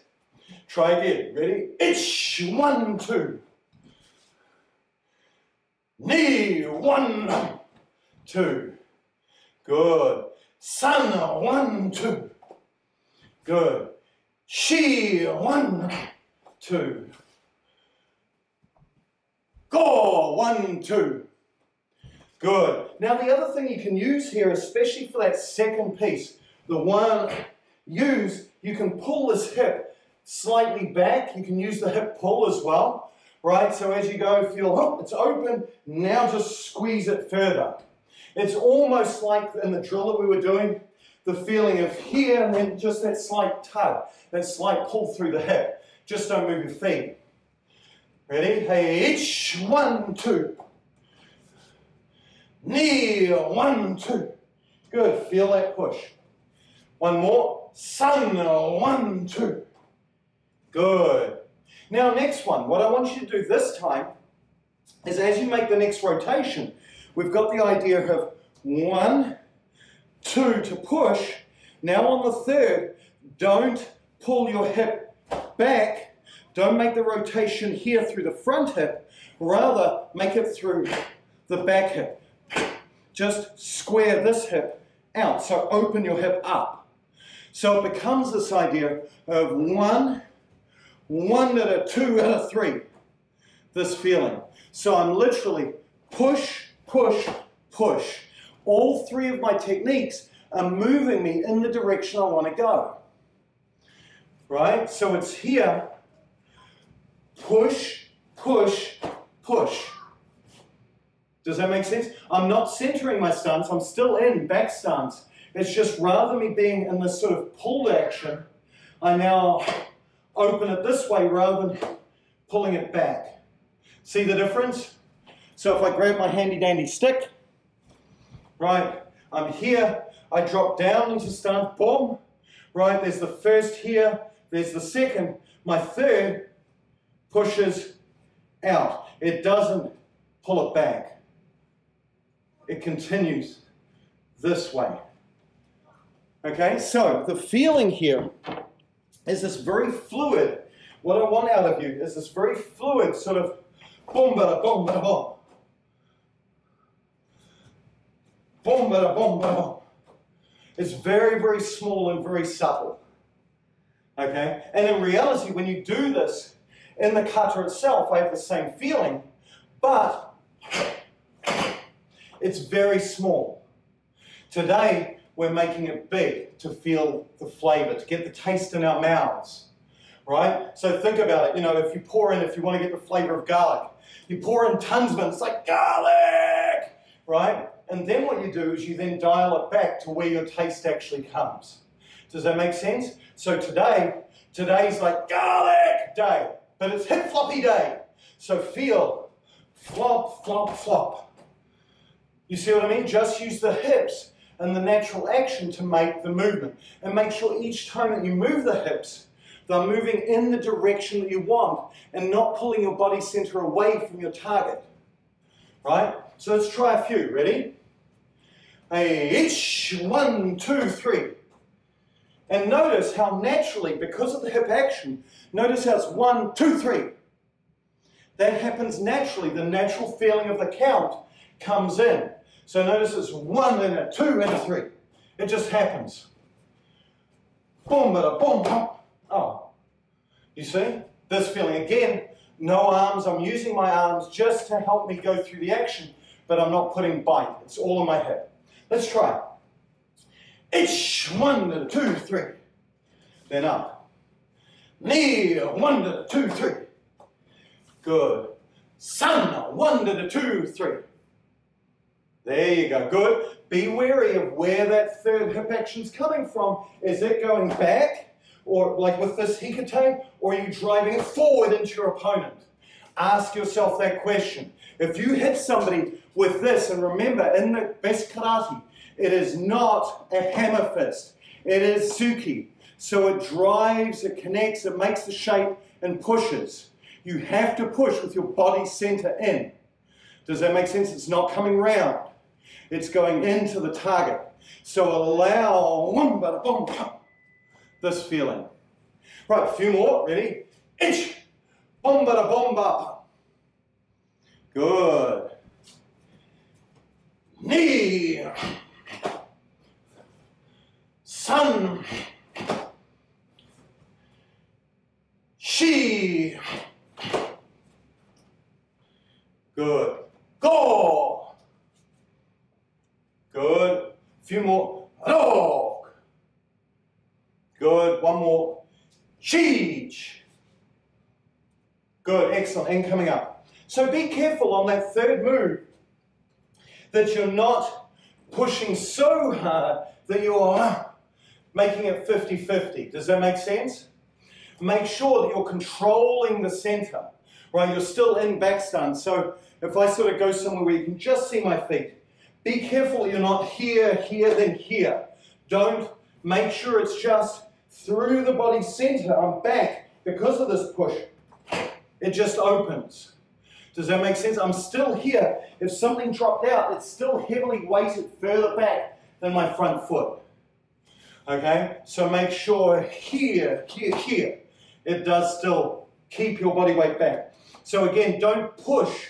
Try again. Ready? Itch, 1, 2. Knee, 1, 2. Good. Sun, 1, 2. Good. Shi, 1, 2. Go, 1, 2. Good. Now the other thing you can use here, especially for that second piece, the one you can pull this hip slightly back. You can use the hip pull as well. Right, so as you go, feel, oh, it's open, now just squeeze it further. It's almost like in the drill that we were doing, the feeling of here and then just that slight tug, that slight pull through the hip. Just don't move your feet. Ready? Hey, each, 1, 2. Knee, 1, 2. Good, feel that push. One more. Sun, 1, 2. Good. Now, next one, what I want you to do this time is as you make the next rotation, we've got the idea of 1, 2 to push. Now on the third, don't pull your hip back. Don't make the rotation here through the front hip. Rather, make it through the back hip. Just square this hip out, so open your hip up. So it becomes this idea of one and a two and a three, this feeling. So I'm literally push, push, push. All three of my techniques are moving me in the direction I want to go. Right? So it's here, push, push, push. Does that make sense? I'm not centering my stance, I'm still in back stance. It's just rather me being in this sort of pulled action, I now open it this way rather than pulling it back. See the difference? So if I grab my handy dandy stick, right, I'm here, I drop down into stance, boom, right, there's the first here, there's the second, my third pushes out. It doesn't pull it back. It continues this way. Okay, so the feeling here is this very fluid, what I want out of you is this very fluid sort of boom, bada, boom, bada, boom. Boom, bada, boom, bada, boom. It's very, very small and very subtle. Okay, and in reality, when you do this in the kata itself, I have the same feeling, but it's very small. Today, we're making it big to feel the flavor, to get the taste in our mouths, right? So think about it, you know, if you want to get the flavor of garlic, you pour in tons of it, it's like garlic, right? And then what you do is you then dial it back to where your taste actually comes. Does that make sense? So today's like garlic day, but it's hip floppy day. So feel flop, flop, flop. You see what I mean? Just use the hips and the natural action to make the movement. And make sure each time that you move the hips, they're moving in the direction that you want and not pulling your body center away from your target. Right? So let's try a few. Ready? Each, 1, 2, 3. And notice how naturally, because of the hip action, notice how it's 1, 2, 3. That happens naturally. The natural feeling of the count comes in. So notice it's 1 and a 2 and a 3. It just happens. Boom, bada, boom, boom. Oh, you see? This feeling again, no arms. I'm using my arms just to help me go through the action, but I'm not putting bite. It's all in my hip. Let's try it. Each, 1 and a 2, 3. Then up. Knee, 1 and a 2, 3. Good. Sun, 1 and a 2, 3. There you go, good. Be wary of where that third hip action's coming from. Is it going back, or like with this hikate, or are you driving it forward into your opponent? Ask yourself that question. If you hit somebody with this, and remember, in the best karate, it is not a hammer fist. It is suki. So it drives, it connects, it makes the shape, and pushes. You have to push with your body center in. Does that make sense? It's not coming round. It's going into the target. So allow this feeling. Right, a few more. Ready? Ich, bom bada bom ba. Good. Knee. Sun. She. Good. Go. Good. A few more. Dog. Good. One more. Cheech. Good. Excellent. And coming up. So be careful on that third move that you're not pushing so hard that you're making it 50-50. Does that make sense? Make sure that you're controlling the center. Right? You're still in back stance. So if I sort of go somewhere where you can just see my feet, be careful you're not here, here, then here. Don't. Make sure it's just through the body center. I'm back because of this push. It just opens. Does that make sense? I'm still here. If something dropped out, it's still heavily weighted further back than my front foot. Okay? So make sure here, here, here. It does still keep your body weight back. So again, don't push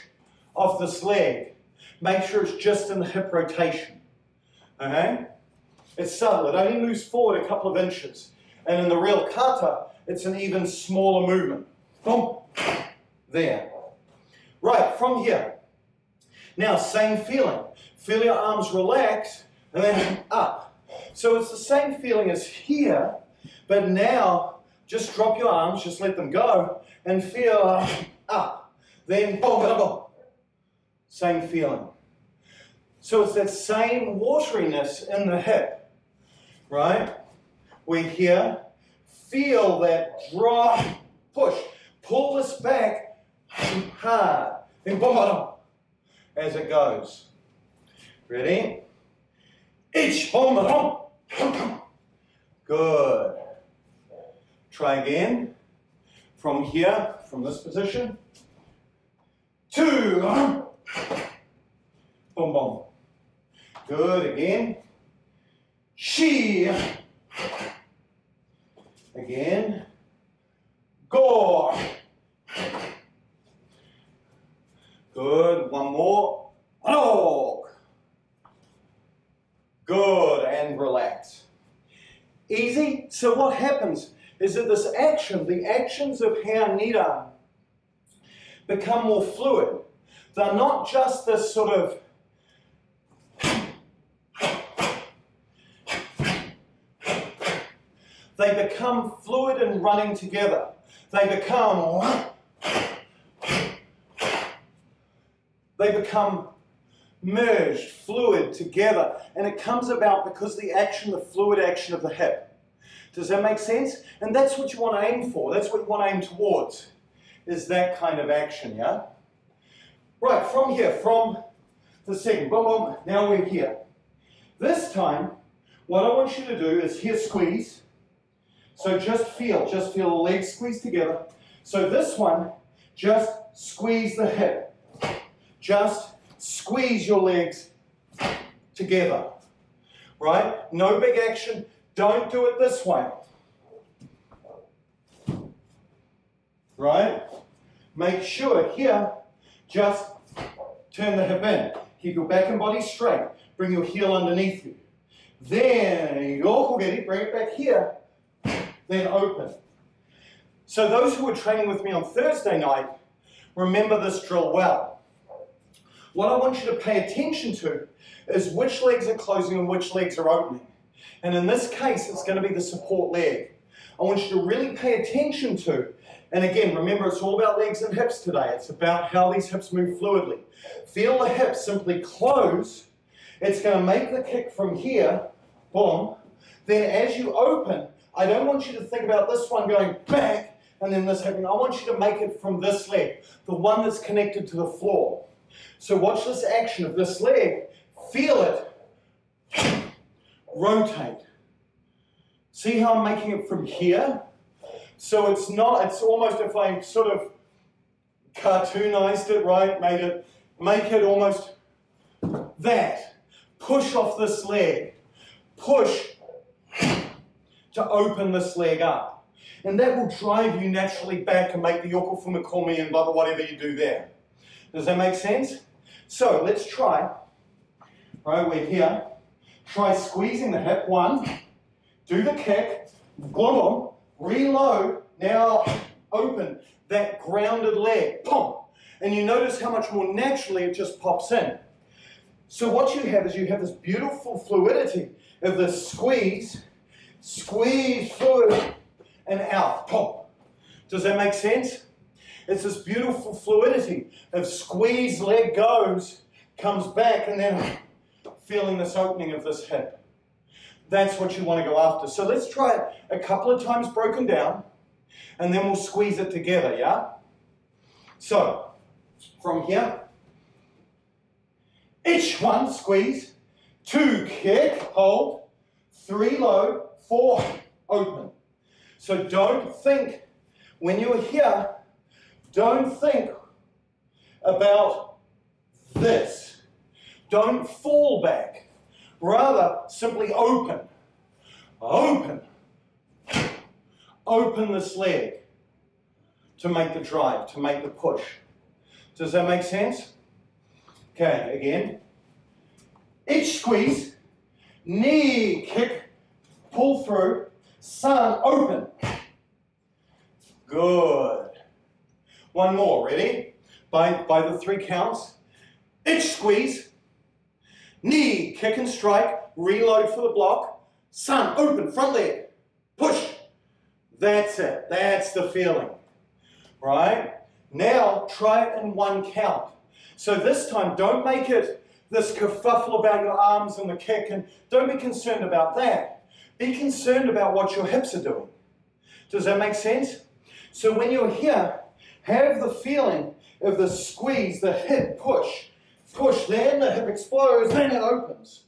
off this leg. Make sure it's just in the hip rotation. Okay? It's subtle. It only moves forward a couple of inches. And in the real kata, it's an even smaller movement. Boom. There. Right, from here. Now, same feeling. Feel your arms relax, and then up. So it's the same feeling as here, but now just drop your arms, just let them go, and feel up. Then boom, boom, boom. Same feeling. So it's that same wateriness in the hip, right? We're here. Feel that drop, push. Pull this back hard. Then boom, boom, boom, as it goes. Ready? Each, boom, boom, boom. Good. Try again. From here, from this position. 2, boom, boom. Good, again. She. Again. Go. Good, one more. Oh. Good, and relax. Easy. So what happens is that this action, the actions of Heian Nidan, become more fluid. They're not just this sort of they become fluid and running together. They become merged, fluid, together. And it comes about because the action, the fluid action of the hip. Does that make sense? And that's what you want to aim for. That's what you want to aim towards, is that kind of action, yeah? Right, from here, from the second, boom, boom, now we're here. This time, what I want you to do is here squeeze. So just feel the legs squeeze together. So this one, just squeeze the hip. Just squeeze your legs together, right? No big action. Don't do it this way, right? Make sure here, just turn the hip in. Keep your back and body straight. Bring your heel underneath you. Then, bring it back here. Then open. So those who were training with me on Thursday night, remember this drill well. What I want you to pay attention to is which legs are closing and which legs are opening. And in this case, it's going to be the support leg. I want you to really pay attention to, and again, remember it's all about legs and hips today. It's about how these hips move fluidly. Feel the hips simply close. It's going to make the kick from here, boom. Then as you open, I don't want you to think about this one going back and then this happening. I want you to make it from this leg, the one that's connected to the floor. So watch this action of this leg. Feel it. Rotate. See how I'm making it from here? So it's not, it's almost if I sort of cartoonized it, right? Make it almost that. Push off this leg. Push to open this leg up. And that will drive you naturally back and make the yoko fumikomi and blah, blah, whatever you do there. Does that make sense? So let's try. Right, we're here. Try squeezing the hip. 1. Do the kick. Boom, boom. Reload. Now open that grounded leg. Boom. And you notice how much more naturally it just pops in. So what you have is you have this beautiful fluidity of the squeeze, fluid, and out. Boom. Does that make sense? It's this beautiful fluidity of squeeze, leg goes, comes back, and then feeling this opening of this hip. That's what you want to go after. So let's try it a couple of times broken down, and then we'll squeeze it together, yeah? So, from here, each 1, squeeze, 2, kick, hold, 3, load, 4, open. So don't think, when you're here, don't think about this. Don't fall back. Rather, simply open. Open. Open this leg to make the drive, to make the push. Does that make sense? Okay, again. Each squeeze, knee kick, pull through, sun open. Good. One more, ready? By the 3 counts. Each squeeze, knee kick and strike, reload for the block, sun open, front leg, push. That's it, that's the feeling, right? Now try it in 1 count. So this time don't make it this kerfuffle about your arms and the kick, and don't be concerned about that. Be concerned about what your hips are doing. Does that make sense? So when you're here, have the feeling of the squeeze, the hip push, push, then the hip explodes, then it opens.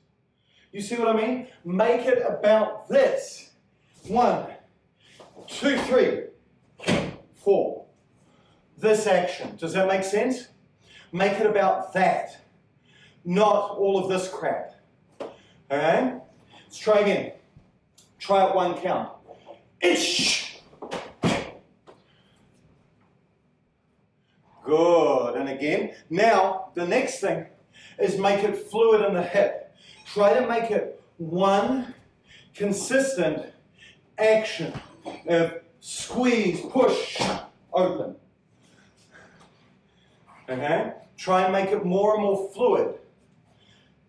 You see what I mean? Make it about this. 1, 2, 3, 4. This action. Does that make sense? Make it about that, not all of this crap. Okay? Let's try again. Try it 1 count. Ish. Good. And again. Now, the next thing is make it fluid in the hip. Try to make it one consistent action of squeeze, push, open. Okay? Try and make it more and more fluid.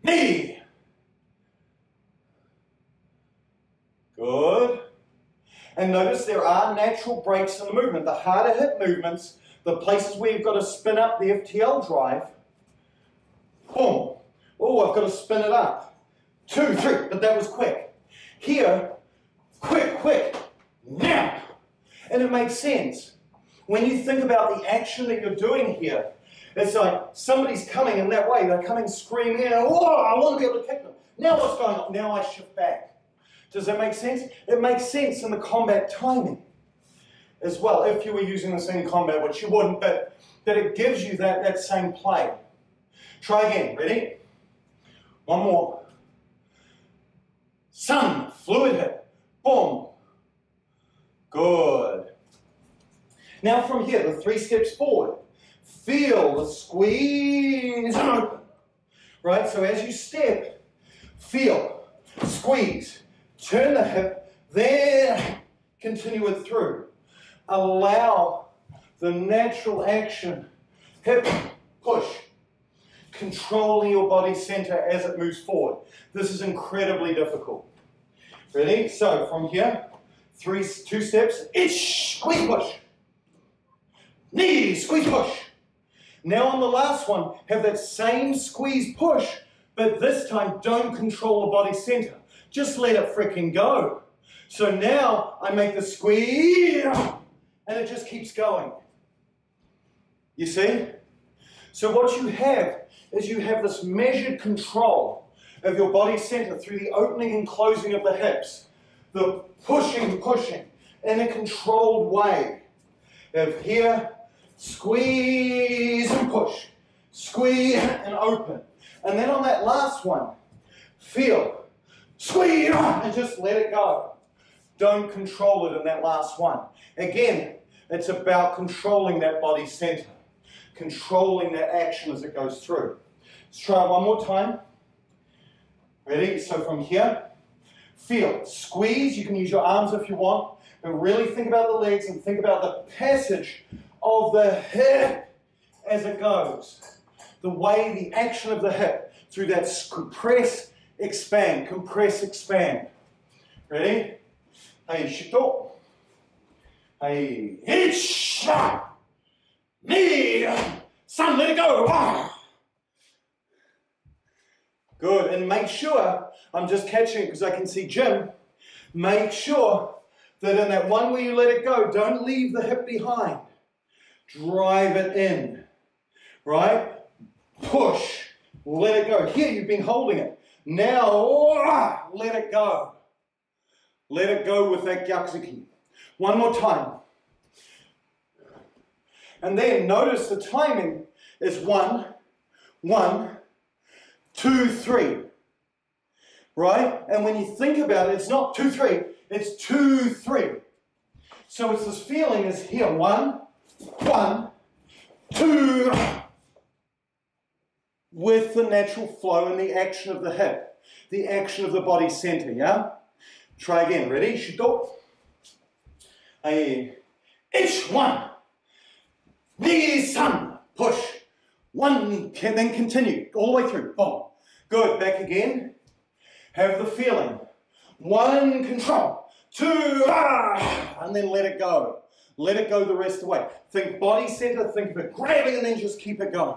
Knee. Good. And notice there are natural breaks in the movement. The harder hip movements, the places where you've got to spin up the FTL drive, boom. Oh, I've got to spin it up. 2, 3, but that was quick. Here, quick, quick, now. And it makes sense. When you think about the action that you're doing here, it's like somebody's coming in that way. They're coming screaming, whoa, I want to be able to kick them. Now what's going on? Now I shift back. Does that make sense? It makes sense in the combat timing as well, if you were using this in combat, which you wouldn't, but that it gives you that same play. Try again. Ready? One more. Sun, fluid hip. Boom. Good. Now from here, the 3 steps forward. Feel the squeeze and open. Right? So as you step, feel, squeeze, turn the hip, then continue it through. Allow the natural action, hip, push, controlling your body center as it moves forward. This is incredibly difficult. Ready? So from here, 2 steps, ish, squeeze, push. Knee, squeeze, push. Now on the last one, have that same squeeze, push, but this time don't control the body center. Just let it freaking go. So now I make the squeeze, and it just keeps going. You see? So what you have is you have this measured control of your body center through the opening and closing of the hips. The pushing, in a controlled way. Of here, squeeze and push. Squeeze and open. And then on that last one, feel, squeeze, and just let it go. Don't control it in that last one. Again, it's about controlling that body center. Controlling that action as it goes through. Let's try it one more time. Ready? So from here, feel, squeeze. You can use your arms if you want, but really think about the legs and think about the passage of the hip as it goes. The way, the action of the hip through that compress, expand, compress, expand. Ready? Hey, shito. Hey, hitch. Knee. Son, let it go. Good, and make sure, I'm just catching it because I can see Jim, make sure that in that one where you let it go, don't leave the hip behind. Drive it in, right? Push, let it go. Here, you've been holding it. Now, let it go. Let it go with that gyakuzuki. One more time. And then notice the timing is 1, 1, 2, 3. Right? And when you think about it, it's not 2, 3, it's 2, 3. So it's this feeling is here. 1, 1, 2. with the natural flow and the action of the hip, the action of the body center, yeah? Try again, ready? Shito. Each one. Ni-san. Push. One, then continue, all the way through. Boom. Good, back again. Have the feeling. One, control. Two, and then let it go. Let it go the rest of the way. Think body center, think of it grabbing and then just keep it going.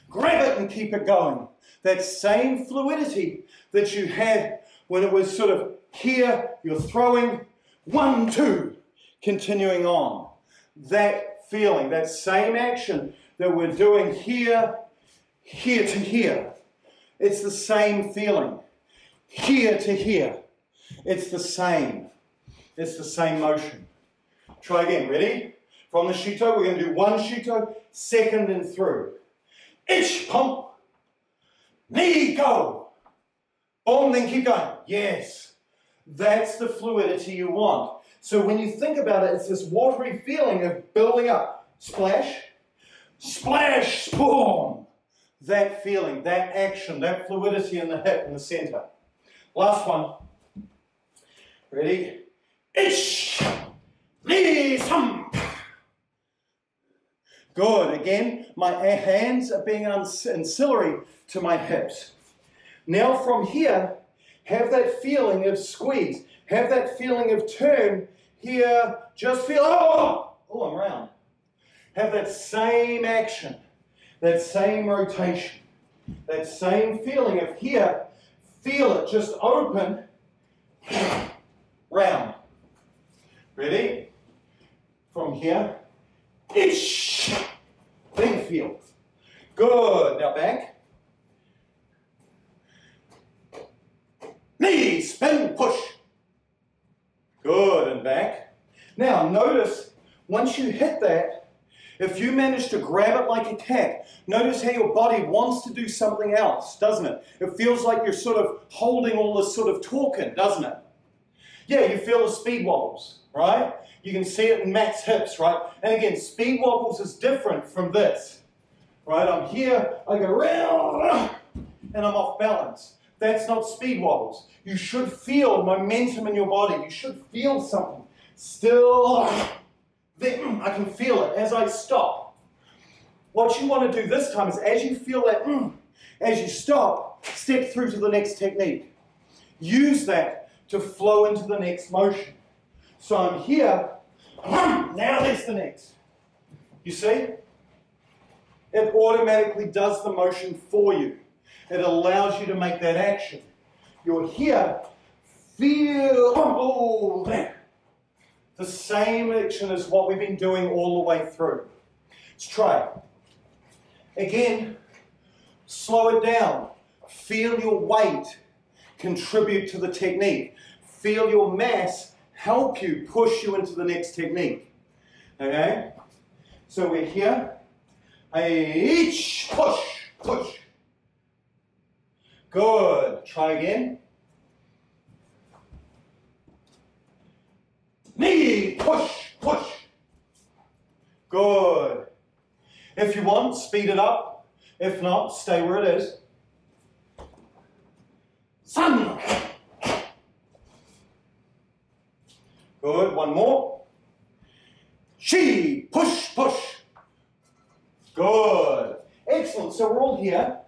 Grab it and keep it going. That same fluidity that you had when it was sort of here, you're throwing, 1, 2, continuing on. That feeling, that same action that we're doing here, here to here. It's the same feeling. Here to here. It's the same. It's the same motion. Try again, ready? From the shito, we're going to do one shito, second and through. Ich, pump. Knee, go. Boom, then keep going. Yes. That's the fluidity you want. So when you think about it, it's this watery feeling of building up. Splash, splash, boom. That feeling, that action, that fluidity in the hip, in the center. Last one. Ready? Ich, knee, thump. Good. Again, my hands are being ancillary to my hips. Now from here, have that feeling of squeeze. Have that feeling of turn here. Just feel, oh, I'm round. Have that same action, that same rotation, that same feeling of here. Feel it, just open, round. Ready? From here, ish, then feel. Good, now back. Knee, spin, push. Good, and back. Now notice, once you hit that, if you manage to grab it like a cat, notice how your body wants to do something else, doesn't it? It feels like you're sort of holding all this sort of torque in, doesn't it? Yeah, you feel the speed wobbles, right? You can see it in Matt's hips, right? And again, speed wobbles is different from this, right? I'm here, I go round, and I'm off balance. That's not speed wobbles. You should feel momentum in your body. You should feel something. Still, then I can feel it as I stop. What you want to do this time is as you feel that, as you stop, step through to the next technique. Use that to flow into the next motion. So I'm here, now that's the next. You see? It automatically does the motion for you. It allows you to make that action. You're here, feel, oh, there. The same action as what we've been doing all the way through. Let's try it. Again, slow it down. Feel your weight contribute to the technique. Feel your mass help you, push you into the next technique. Okay? So we're here. Each push, push. Good. Try again. Knee, push, push. Good. If you want, speed it up. If not, stay where it is. Sun. Good. One more. She, push, push. Good. Excellent. So we're all here.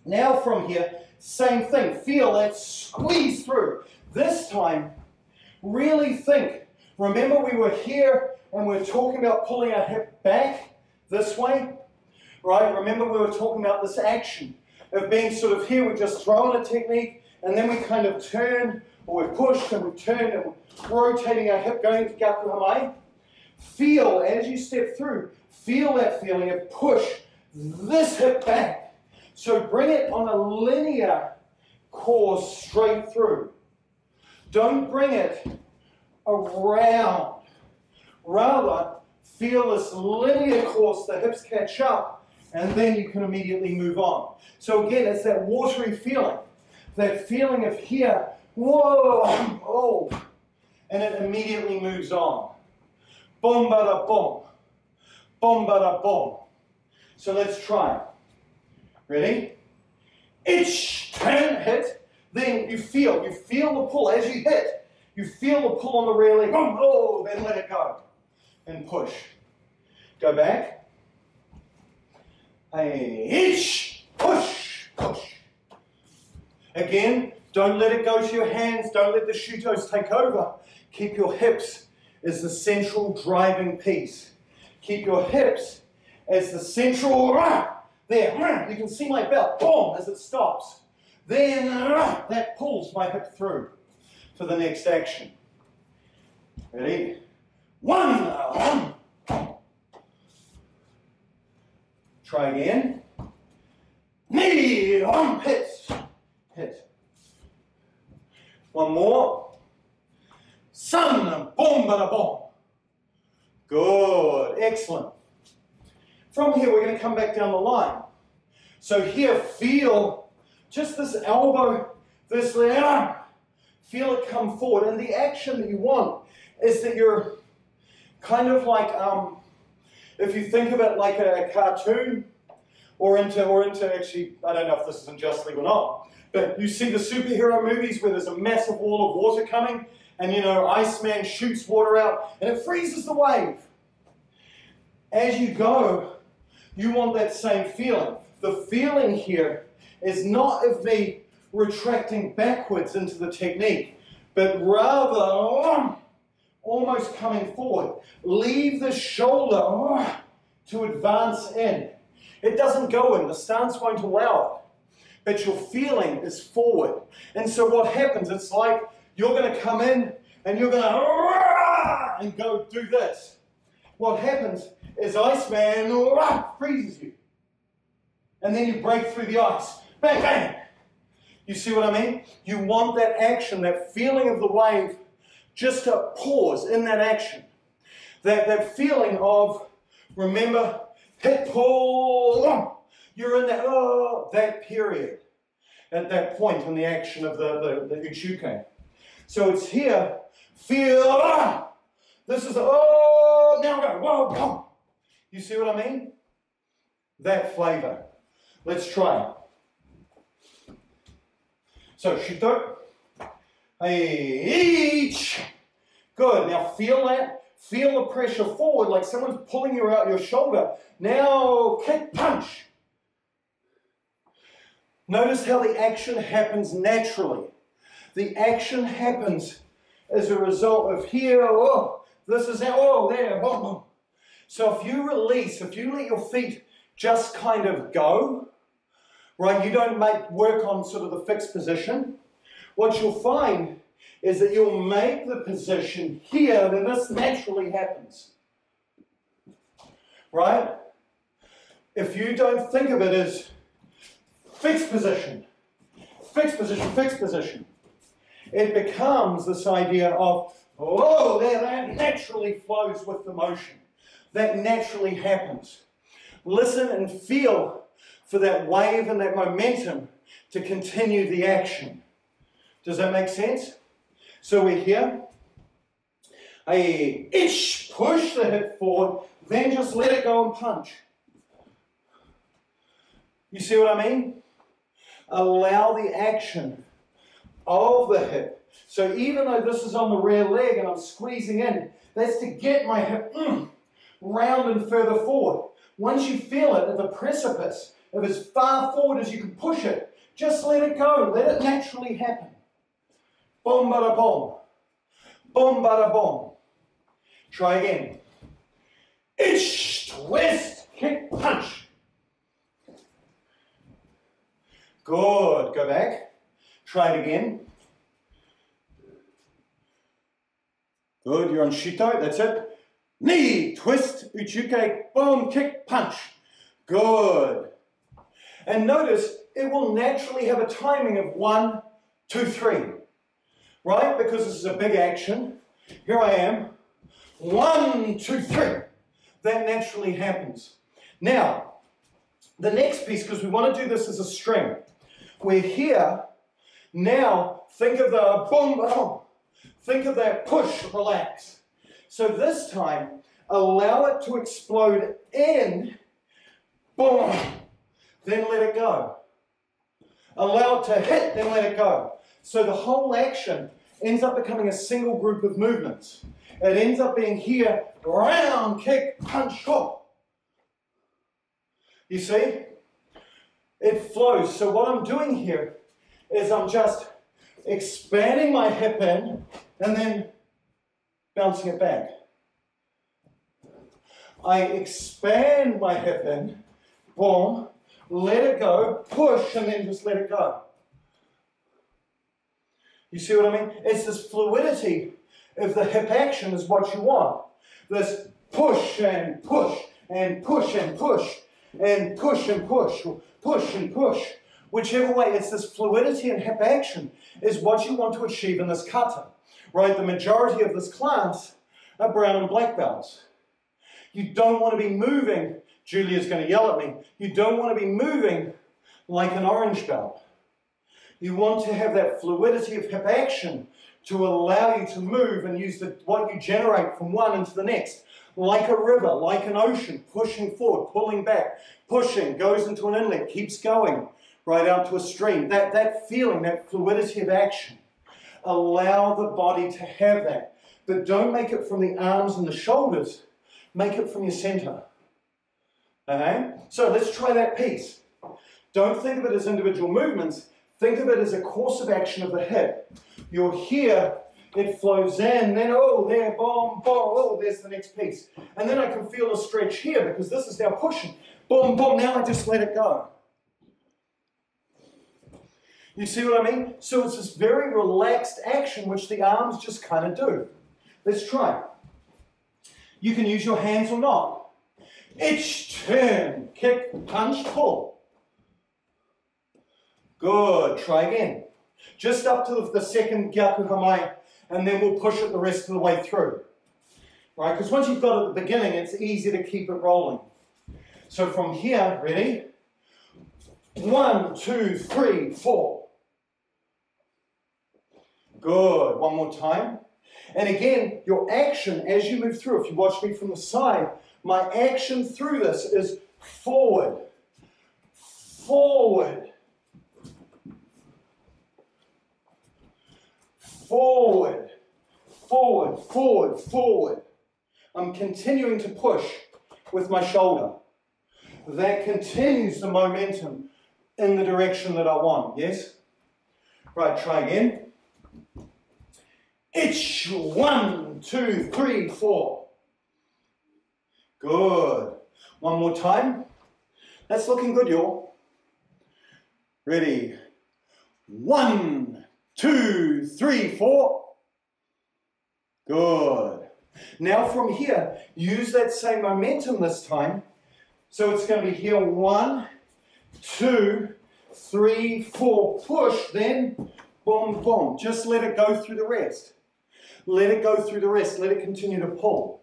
Now from here, same thing. Feel that squeeze through. This time, really think. Remember we were here and we were talking about pulling our hip back this way? Right? Remember we were talking about this action of being sort of here, we just throw in a technique and then we kind of turn or we push and we turn and we're rotating our hip going to gaku hamae. Feel as you step through, feel that feeling of push this hip back. So bring it on a linear course straight through. Don't bring it around. Rather, feel this linear course, the hips catch up, and then you can immediately move on. So again, it's that watery feeling. That feeling of here, whoa, oh, and it immediately moves on. Boom, bada, boom. Boom, bada, boom. So let's try it. Ready? itch, turn, hit. Then you feel the pull as you hit. You feel the pull on the rear leg. Oh, then let it go. And push. Go back. Itch, push, push. Again, don't let it go to your hands. Don't let the shutos take over. Keep your hips as the central driving piece. Keep your hips as the central, there, you can see my belt, boom, as it stops. Then that pulls my hip through for the next action. Ready? One. Try again. Knee, hit. One more. Sun, boom, bada, boom. Good, excellent. From here, we're going to come back down the line. So here, feel just this elbow, this leg, feel it come forward. And the action that you want is that you're kind of like, if you think of it like a cartoon, or into actually, I don't know if this is in Just League or not, but you see the superhero movies where there's a massive wall of water coming, and you know, Iceman shoots water out, and it freezes the wave. As you go, you want that same feeling. The feeling here is not of me retracting backwards into the technique, but rather almost coming forward. Leave the shoulder to advance in. It doesn't go in, the stance won't allow it, but your feeling is forward. And so what happens, it's like you're going to come in and you're going to and go do this. What happens is Iceman freezes you. And then you break through the ice. Bang, bang. You see what I mean? You want that action, that feeling of the wave, just to pause in that action. That feeling of, remember, hit, pull. You're in that period at that point in the action of the uchuke. So it's here, feel, this is, now go, whoa, whoa. You see what I mean? That flavor. Let's try. So, shuto. Each. Good. Now feel that. Feel the pressure forward like someone's pulling you out your shoulder. Now kick, punch. Notice how the action happens naturally. The action happens as a result of here, this is how, there, boom, boom. So if you release, if you let your feet just kind of go, right, you don't work on sort of the fixed position, what you'll find is that you'll make the position here, then this naturally happens. Right? If you don't think of it as fixed position, fixed position, fixed position, it becomes this idea of, there, that naturally flows with the motion. That naturally happens. Listen and feel for that wave and that momentum to continue the action. Does that make sense? So we're here. Push the hip forward, then just let it go and punch. You see what I mean? Allow the action of the hip. So even though this is on the rear leg and I'm squeezing in, that's to get my hip round and further forward. Once you feel it at the precipice of as far forward as you can push it, just let it go. Let it naturally happen. Boom, bada, boom. Boom, bada, boom. Try again. Twist, kick, punch. Good. Go back. Try it again. Good. You're on shito. That's it. Knee, twist, uchuke, boom, kick, punch. Good. And notice it will naturally have a timing of 1, 2, 3. Right? Because this is a big action. Here I am. 1, 2, 3. That naturally happens. Now, the next piece, because we want to do this as a string. We're here. Now, think of the boom, boom. Think of that push, relax. So this time, allow it to explode in, boom, then let it go. Allow it to hit, then let it go. So the whole action ends up becoming a single group of movements. It ends up being here, round, kick, punch, hook. You see? It flows. So what I'm doing here is I'm just expanding my hip in and then bouncing it back. I expand my hip in, boom, let it go, push, and then just let it go. You see what I mean? It's this fluidity of the hip action is what you want. This push and push and push and push and push and push, push and push. Whichever way, it's this fluidity in hip action is what you want to achieve in this kata. Right? The majority of this class are brown and black belts. You don't want to be moving, Julia's going to yell at me, you don't want to be moving like an orange belt. You want to have that fluidity of hip action to allow you to move and use what you generate from one into the next. Like a river, like an ocean, pushing forward, pulling back, pushing, goes into an inlet, keeps going, right out to a stream. That feeling, that fluidity of action. Allow the body to have that. But don't make it from the arms and the shoulders. Make it from your center. Okay? So let's try that piece. Don't think of it as individual movements. Think of it as a course of action of the hip. You're here, it flows in, then oh, there, boom, boom, oh, there's the next piece. And then I can feel a stretch here because this is now pushing. Boom, boom, now I just let it go. You see what I mean? So it's this very relaxed action which the arms just kind of do. Let's try. You can use your hands or not. Itch, turn, kick, punch, pull. Good. Try again. Just up to the second gyaku hamai, and then we'll push it the rest of the way through. Right? Because once you've got it at the beginning, it's easy to keep it rolling. So from here, ready? 1, 2, 3, 4. Good. One more time. And again, your action as you move through, if you watch me from the side, my action through this is forward, forward, forward, forward, forward, forward. I'm continuing to push with my shoulder. That continues the momentum in the direction that I want, yes? Right, try again. Itch, 1, 2, 3, 4. Good. One more time. That's looking good, y'all. Ready? 1, 2, 3, 4. Good. Now from here, use that same momentum this time. So it's going to be here, 1, 2, 3, 4. Push, then boom, boom. Just let it go through the rest. Let it go through the rest. Let it continue to pull.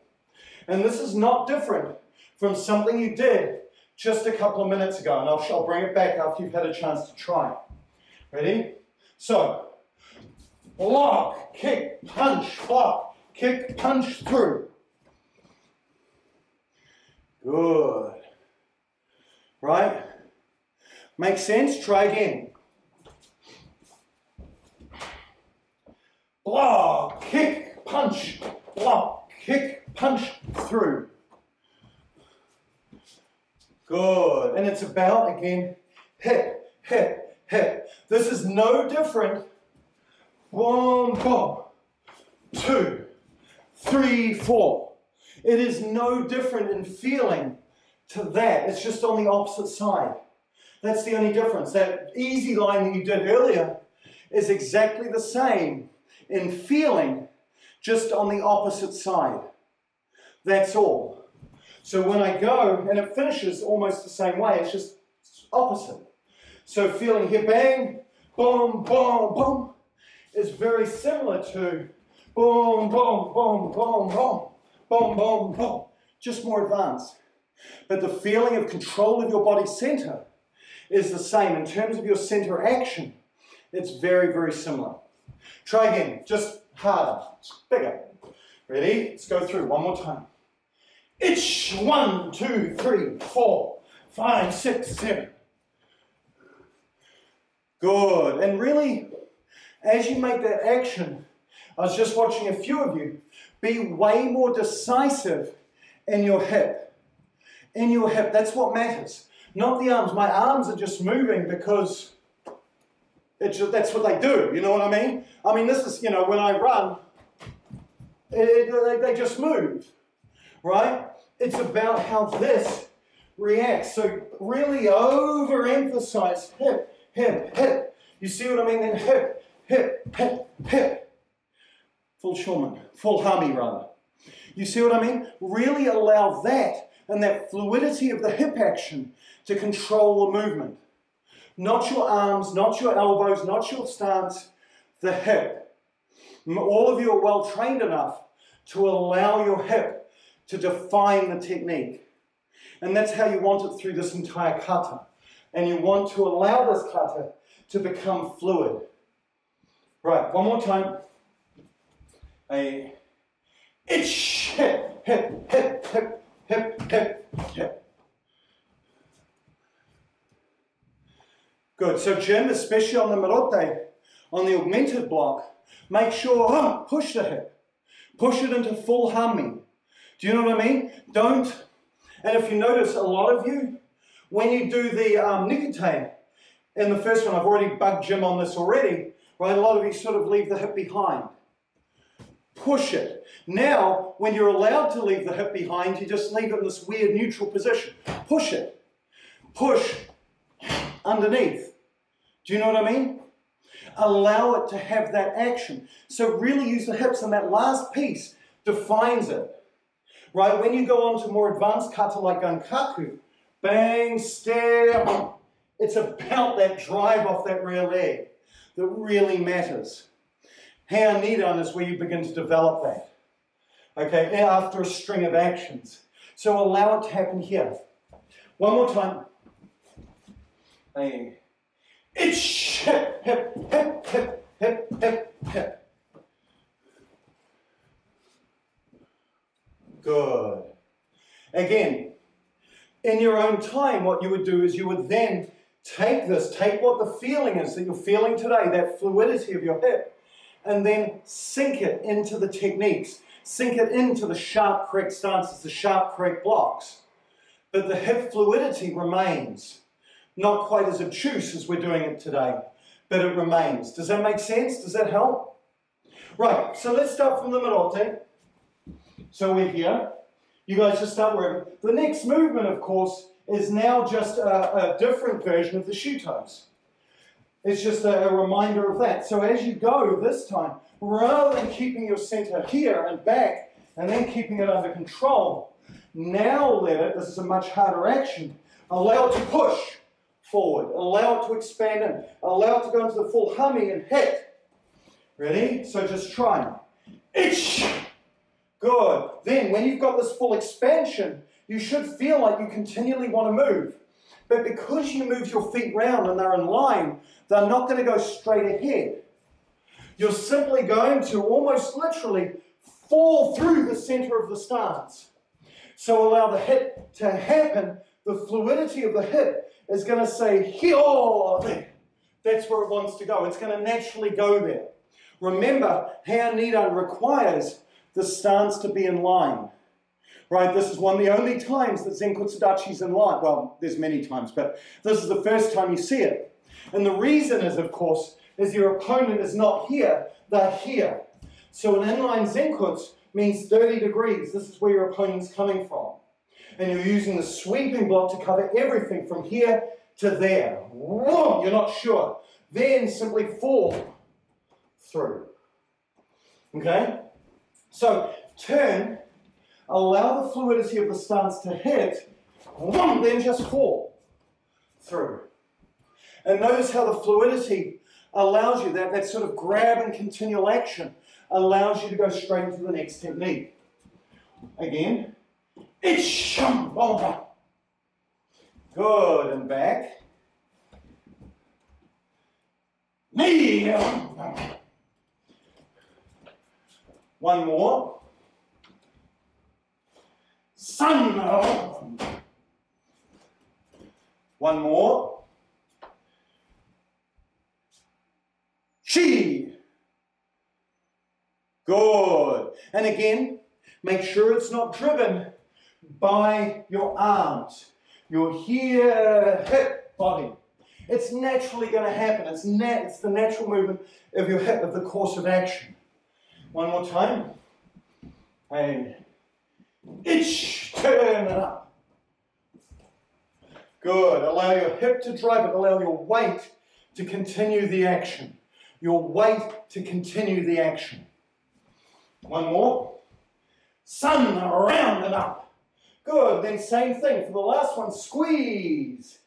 And this is not different from something you did just a couple of minutes ago. And I'll bring it back after you've had a chance to try it. Ready? So, block, kick, punch, block, kick, punch, through. Good. Right? Make sense? Try again. Block, kick, punch, block, kick, punch, through. Good. And it's about, again, hip, hip, hip. This is no different. 1, boom. 2, 3, 4. It is no different in feeling to that. It's just on the opposite side. That's the only difference. That easy line that you did earlier is exactly the same in feeling, just on the opposite side. That's all. So when I go, and it finishes almost the same way, it's just opposite. So feeling here, bang, boom, boom, boom, is very similar to boom, boom, boom, boom, boom, boom, boom, boom, just more advanced. But the feeling of control of your body center is the same. In terms of your center action, it's very, very similar. Try again, just harder, bigger. Ready? Let's go through one more time. Itch, 1, 2, 3, 4, 5, 6, 7. Good. And really, as you make that action, I was just watching a few of you, be way more decisive in your hip. In your hip, that's what matters. Not the arms. My arms are just moving because that's what they do, you know what I mean? I mean, this is, you know, when I run, they just move, right? It's about how this reacts. So really overemphasize hip, hip, hip. You see what I mean? Then hip, hip, hip, hip. Full Schulman, full Hami rather. You see what I mean? Really allow that and that fluidity of the hip action to control the movement. Not your arms, not your elbows, not your stance, the hip. All of you are well trained enough to allow your hip to define the technique. And that's how you want it through this entire kata. And you want to allow this kata to become fluid. Right, one more time. Itch, hip, hip, hip, hip, hip, hip, hip. Good. So Jim, especially on the marote, on the augmented block, make sure, push the hip. Push it into full hami. Do you know what I mean? Don't, and if you notice, a lot of you, when you do the nikite, in the first one, I've already bugged Jim on this already, right? A lot of you sort of leave the hip behind. Push it. Now, when you're allowed to leave the hip behind, you just leave it in this weird neutral position. Push it. Push underneath. Do you know what I mean? Allow it to have that action. So really use the hips, and that last piece defines it. Right? When you go on to more advanced kata like Gankaku, bang, stare, it's about that drive off that rear leg that really matters. Heian Nidan is where you begin to develop that. Okay, after a string of actions. So allow it to happen here. One more time. Itch, hip, hip, hip, hip, hip, hip, hip. Good. Again, in your own time, what you would do is you would then take this, take what the feeling is that you're feeling today, that fluidity of your hip, and then sink it into the techniques. Sink it into the sharp, correct stances, the sharp, correct blocks. But the hip fluidity remains. Not quite as obtuse as we're doing it today, but it remains. Does that make sense? Does that help? Right, so let's start from the marote. So we're here. You guys just start wherever. The next movement, of course, is now just a different version of the shutos. It's just a reminder of that. So as you go this time, rather than keeping your center here and back, and then keeping it under control, now let it, this is a much harder action, allow it to push forward, allow it to expand in, allow it to go into the full hami and hit. Ready? So just try. Itch. Good. Then when you've got this full expansion, you should feel like you continually want to move. But because you move your feet round and they're in line, they're not going to go straight ahead. You're simply going to almost literally fall through the center of the stance. So allow the hip to happen. The fluidity of the hip is going to say, here. That's where it wants to go. It's going to naturally go there. Remember, Heian Nidan requires the stance to be in line. Right, this is one of the only times that Zenkutsudachi is in line. Well, there's many times, but this is the first time you see it. And the reason is, of course, is your opponent is not here, they're here. So an inline Zenkutsu means 30 degrees. This is where your opponent's coming from. And you're using the sweeping block to cover everything from here to there. Whoa, you're not sure. Then simply fall through. Okay? So turn, allow the fluidity of the stance to hit, then just fall through. And notice how the fluidity allows you, that sort of grab and continual action, allows you to go straight into the next technique. Again. Good, and back. Knee. One more. Sun. One more. Good. And again, make sure it's not driven by your arms. Your here, hip, body. It's naturally going to happen. It's the natural movement of your hip, of the course of action. One more time. And turn it up. Good. Allow your hip to drive it. Allow your weight to continue the action. Your weight to continue the action. One more. Sun around and up. Good. Then same thing for the last one. Squeeze.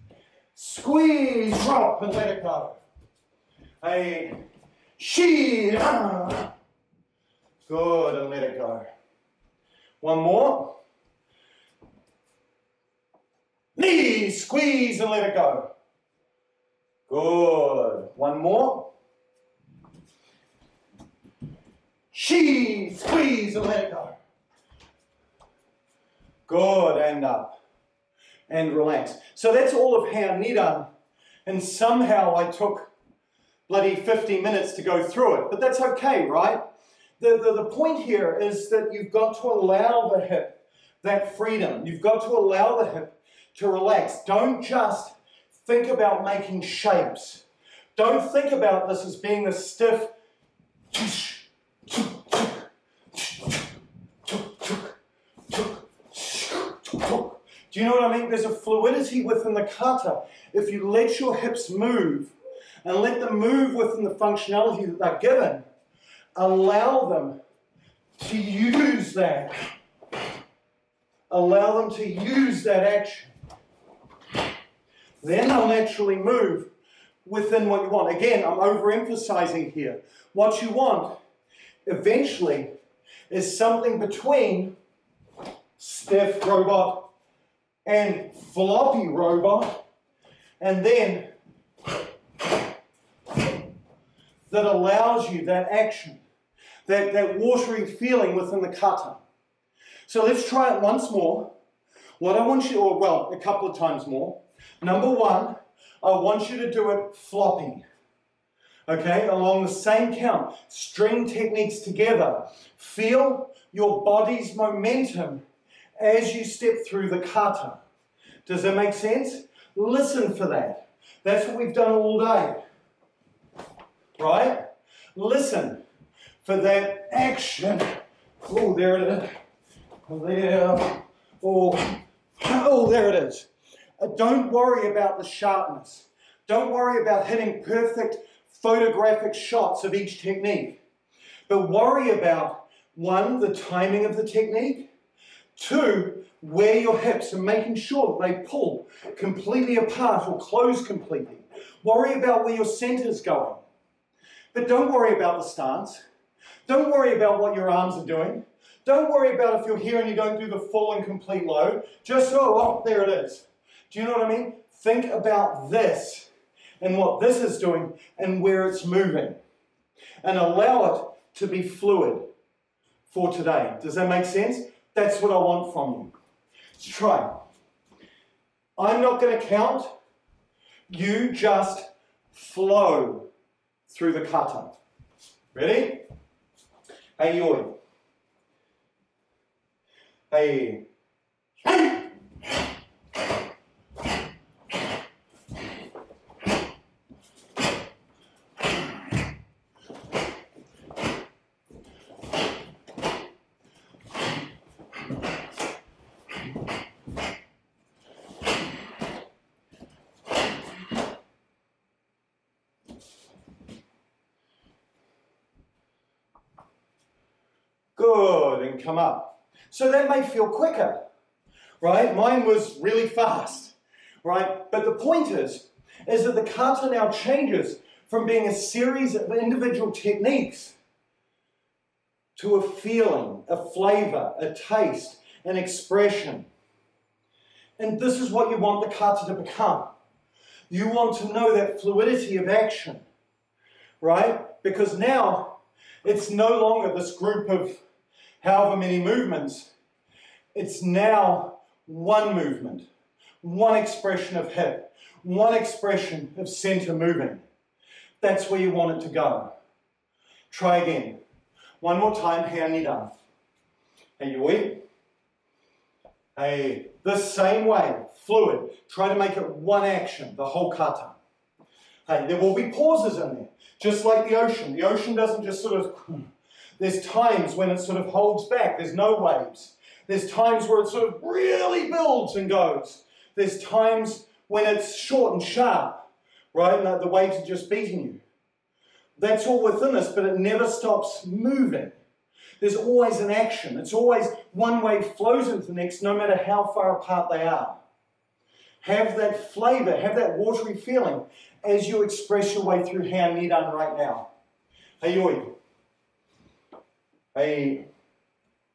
Squeeze, drop, and let it go. A she. Good, and let it go. One more. Knee, squeeze, and let it go. Good. One more. She, squeeze, and let it go. Good, and up. And relax. So that's all of Heian Nidan. And somehow I took bloody 50 minutes to go through it. But that's okay, right? The point here is that you've got to allow the hip that freedom. You've got to allow the hip to relax. Don't just think about making shapes. Don't think about this as being the stiff. Do you know what I mean? There's a fluidity within the kata. If you let your hips move and let them move within the functionality that they're given, allow them to use that. Allow them to use that action. Then they'll naturally move within what you want. Again, I'm overemphasizing here. What you want eventually is something between stiff robot and floppy robot, and then that allows you that action, that watery feeling within the kata. So let's try it once more. What I want you, or well, a couple of times more. Number one, I want you to do it floppy. Okay, along the same count. String techniques together. Feel your body's momentum as you step through the kata. Does that make sense? Listen for that. That's what we've done all day. Right? Listen for that action. Oh, there it is. There. Oh, there it is. Don't worry about the sharpness. Don't worry about hitting perfect photographic shots of each technique. But worry about, one, the timing of the technique. Two, where your hips and making sure that they pull completely apart or close completely. Worry about where your center's going. But don't worry about the stance. Don't worry about what your arms are doing. Don't worry about if you're here and you don't do the full and complete load. Just, oh, there it is. Do you know what I mean? Think about this and what this is doing and where it's moving. And allow it to be fluid for today. Does that make sense? That's what I want from you. Let's try. I'm not going to count. You just flow through the kata. Ready? Hey, yoi. Hey. Good, and come up. So that may feel quicker, right? Mine was really fast, right? But the point is that the kata now changes from being a series of individual techniques to a feeling, a flavor, a taste, an expression. And this is what you want the kata to become. You want to know that fluidity of action, right? Because now it's no longer this group of however many movements. It's now one movement, one expression of hip, one expression of center moving. That's where you want it to go. Try again. One more time, Heian Nidan. Hey, you eat. Hey, the same way, fluid. Try to make it one action, the whole kata. Hey, there will be pauses in there, just like the ocean. The ocean doesn't just sort of, there's times when it sort of holds back. There's no waves. There's times where it sort of really builds and goes. There's times when it's short and sharp, right? And the waves are just beating you. That's all within us, but it never stops moving. There's always an action. It's always one wave flows into the next, no matter how far apart they are. Have that flavor, have that watery feeling as you express your way through Heian Nidan right now. Hey, yoi. Hey,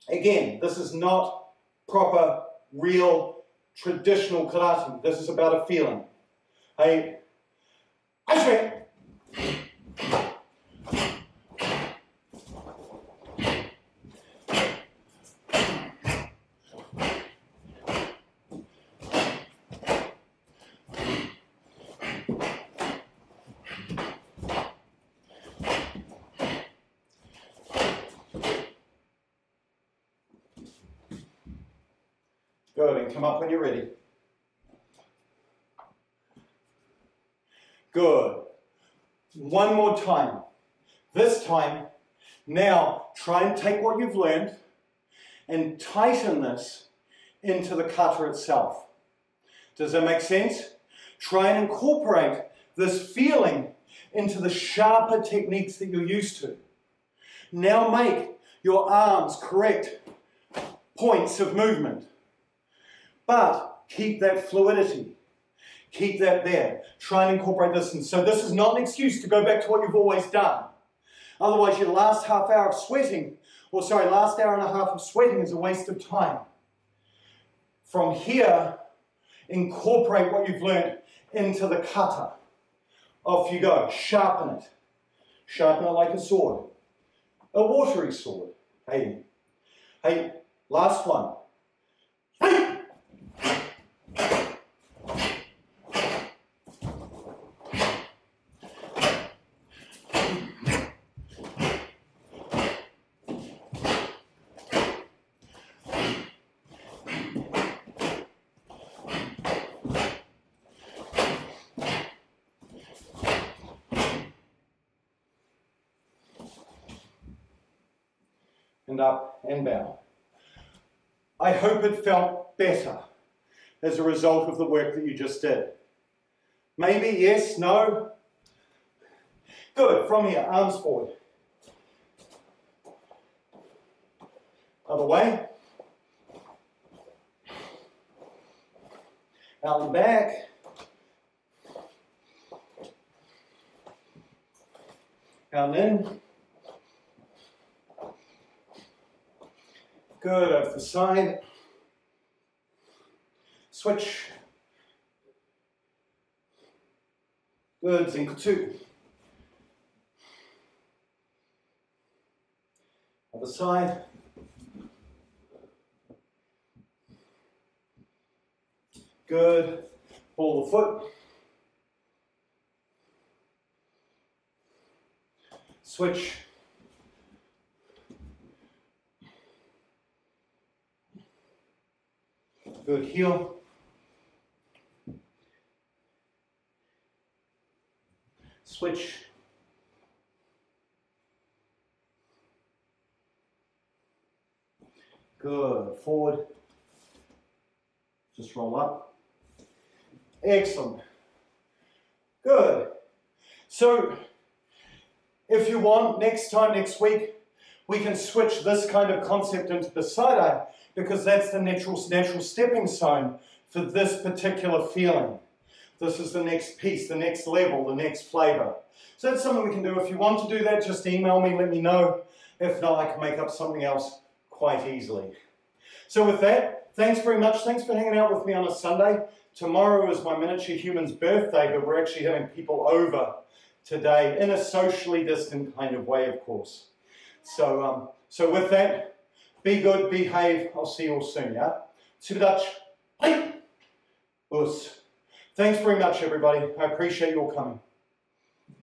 again, this is not proper, real, traditional karate. This is about a feeling. Hey, I swear. Good, and come up when you're ready. Good. One more time. This time, now try and take what you've learned and tighten this into the kata itself. Does that make sense? Try and incorporate this feeling into the sharper techniques that you're used to. Now make your arms correct points of movement. But keep that fluidity. Keep that there. Try and incorporate this in. So this is not an excuse to go back to what you've always done. Otherwise your last half hour of sweating, last hour and a half of sweating is a waste of time. From here, incorporate what you've learned into the kata. Off you go. Sharpen it. Sharpen it like a sword. A watery sword. Hey. Hey, last one. And up and down. I hope it felt better as a result of the work that you just did. Maybe, yes, no. Good, from here, arms forward. Other way. Out and back. Out and in. Good, over the side. Switch. Good, zinko 2. Other side. Good. Ball the foot. Switch. Good, heel. Switch. Good, forward. Just roll up. Excellent. Good. So, if you want, next week, we can switch this kind of concept into Bassai, because that's the natural stepping stone for this particular feeling. This is the next piece, the next level, the next flavor. So that's something we can do. If you want to do that, just email me, let me know. If not, I can make up something else quite easily. So with that, thanks very much. Thanks for hanging out with me on a Sunday. Tomorrow is my miniature human's birthday, but we're actually having people over today in a socially distant kind of way, of course. So with that, be good, behave. I'll see you all soon, yeah? Dutch. Us. Thanks very much, everybody. I appreciate your coming.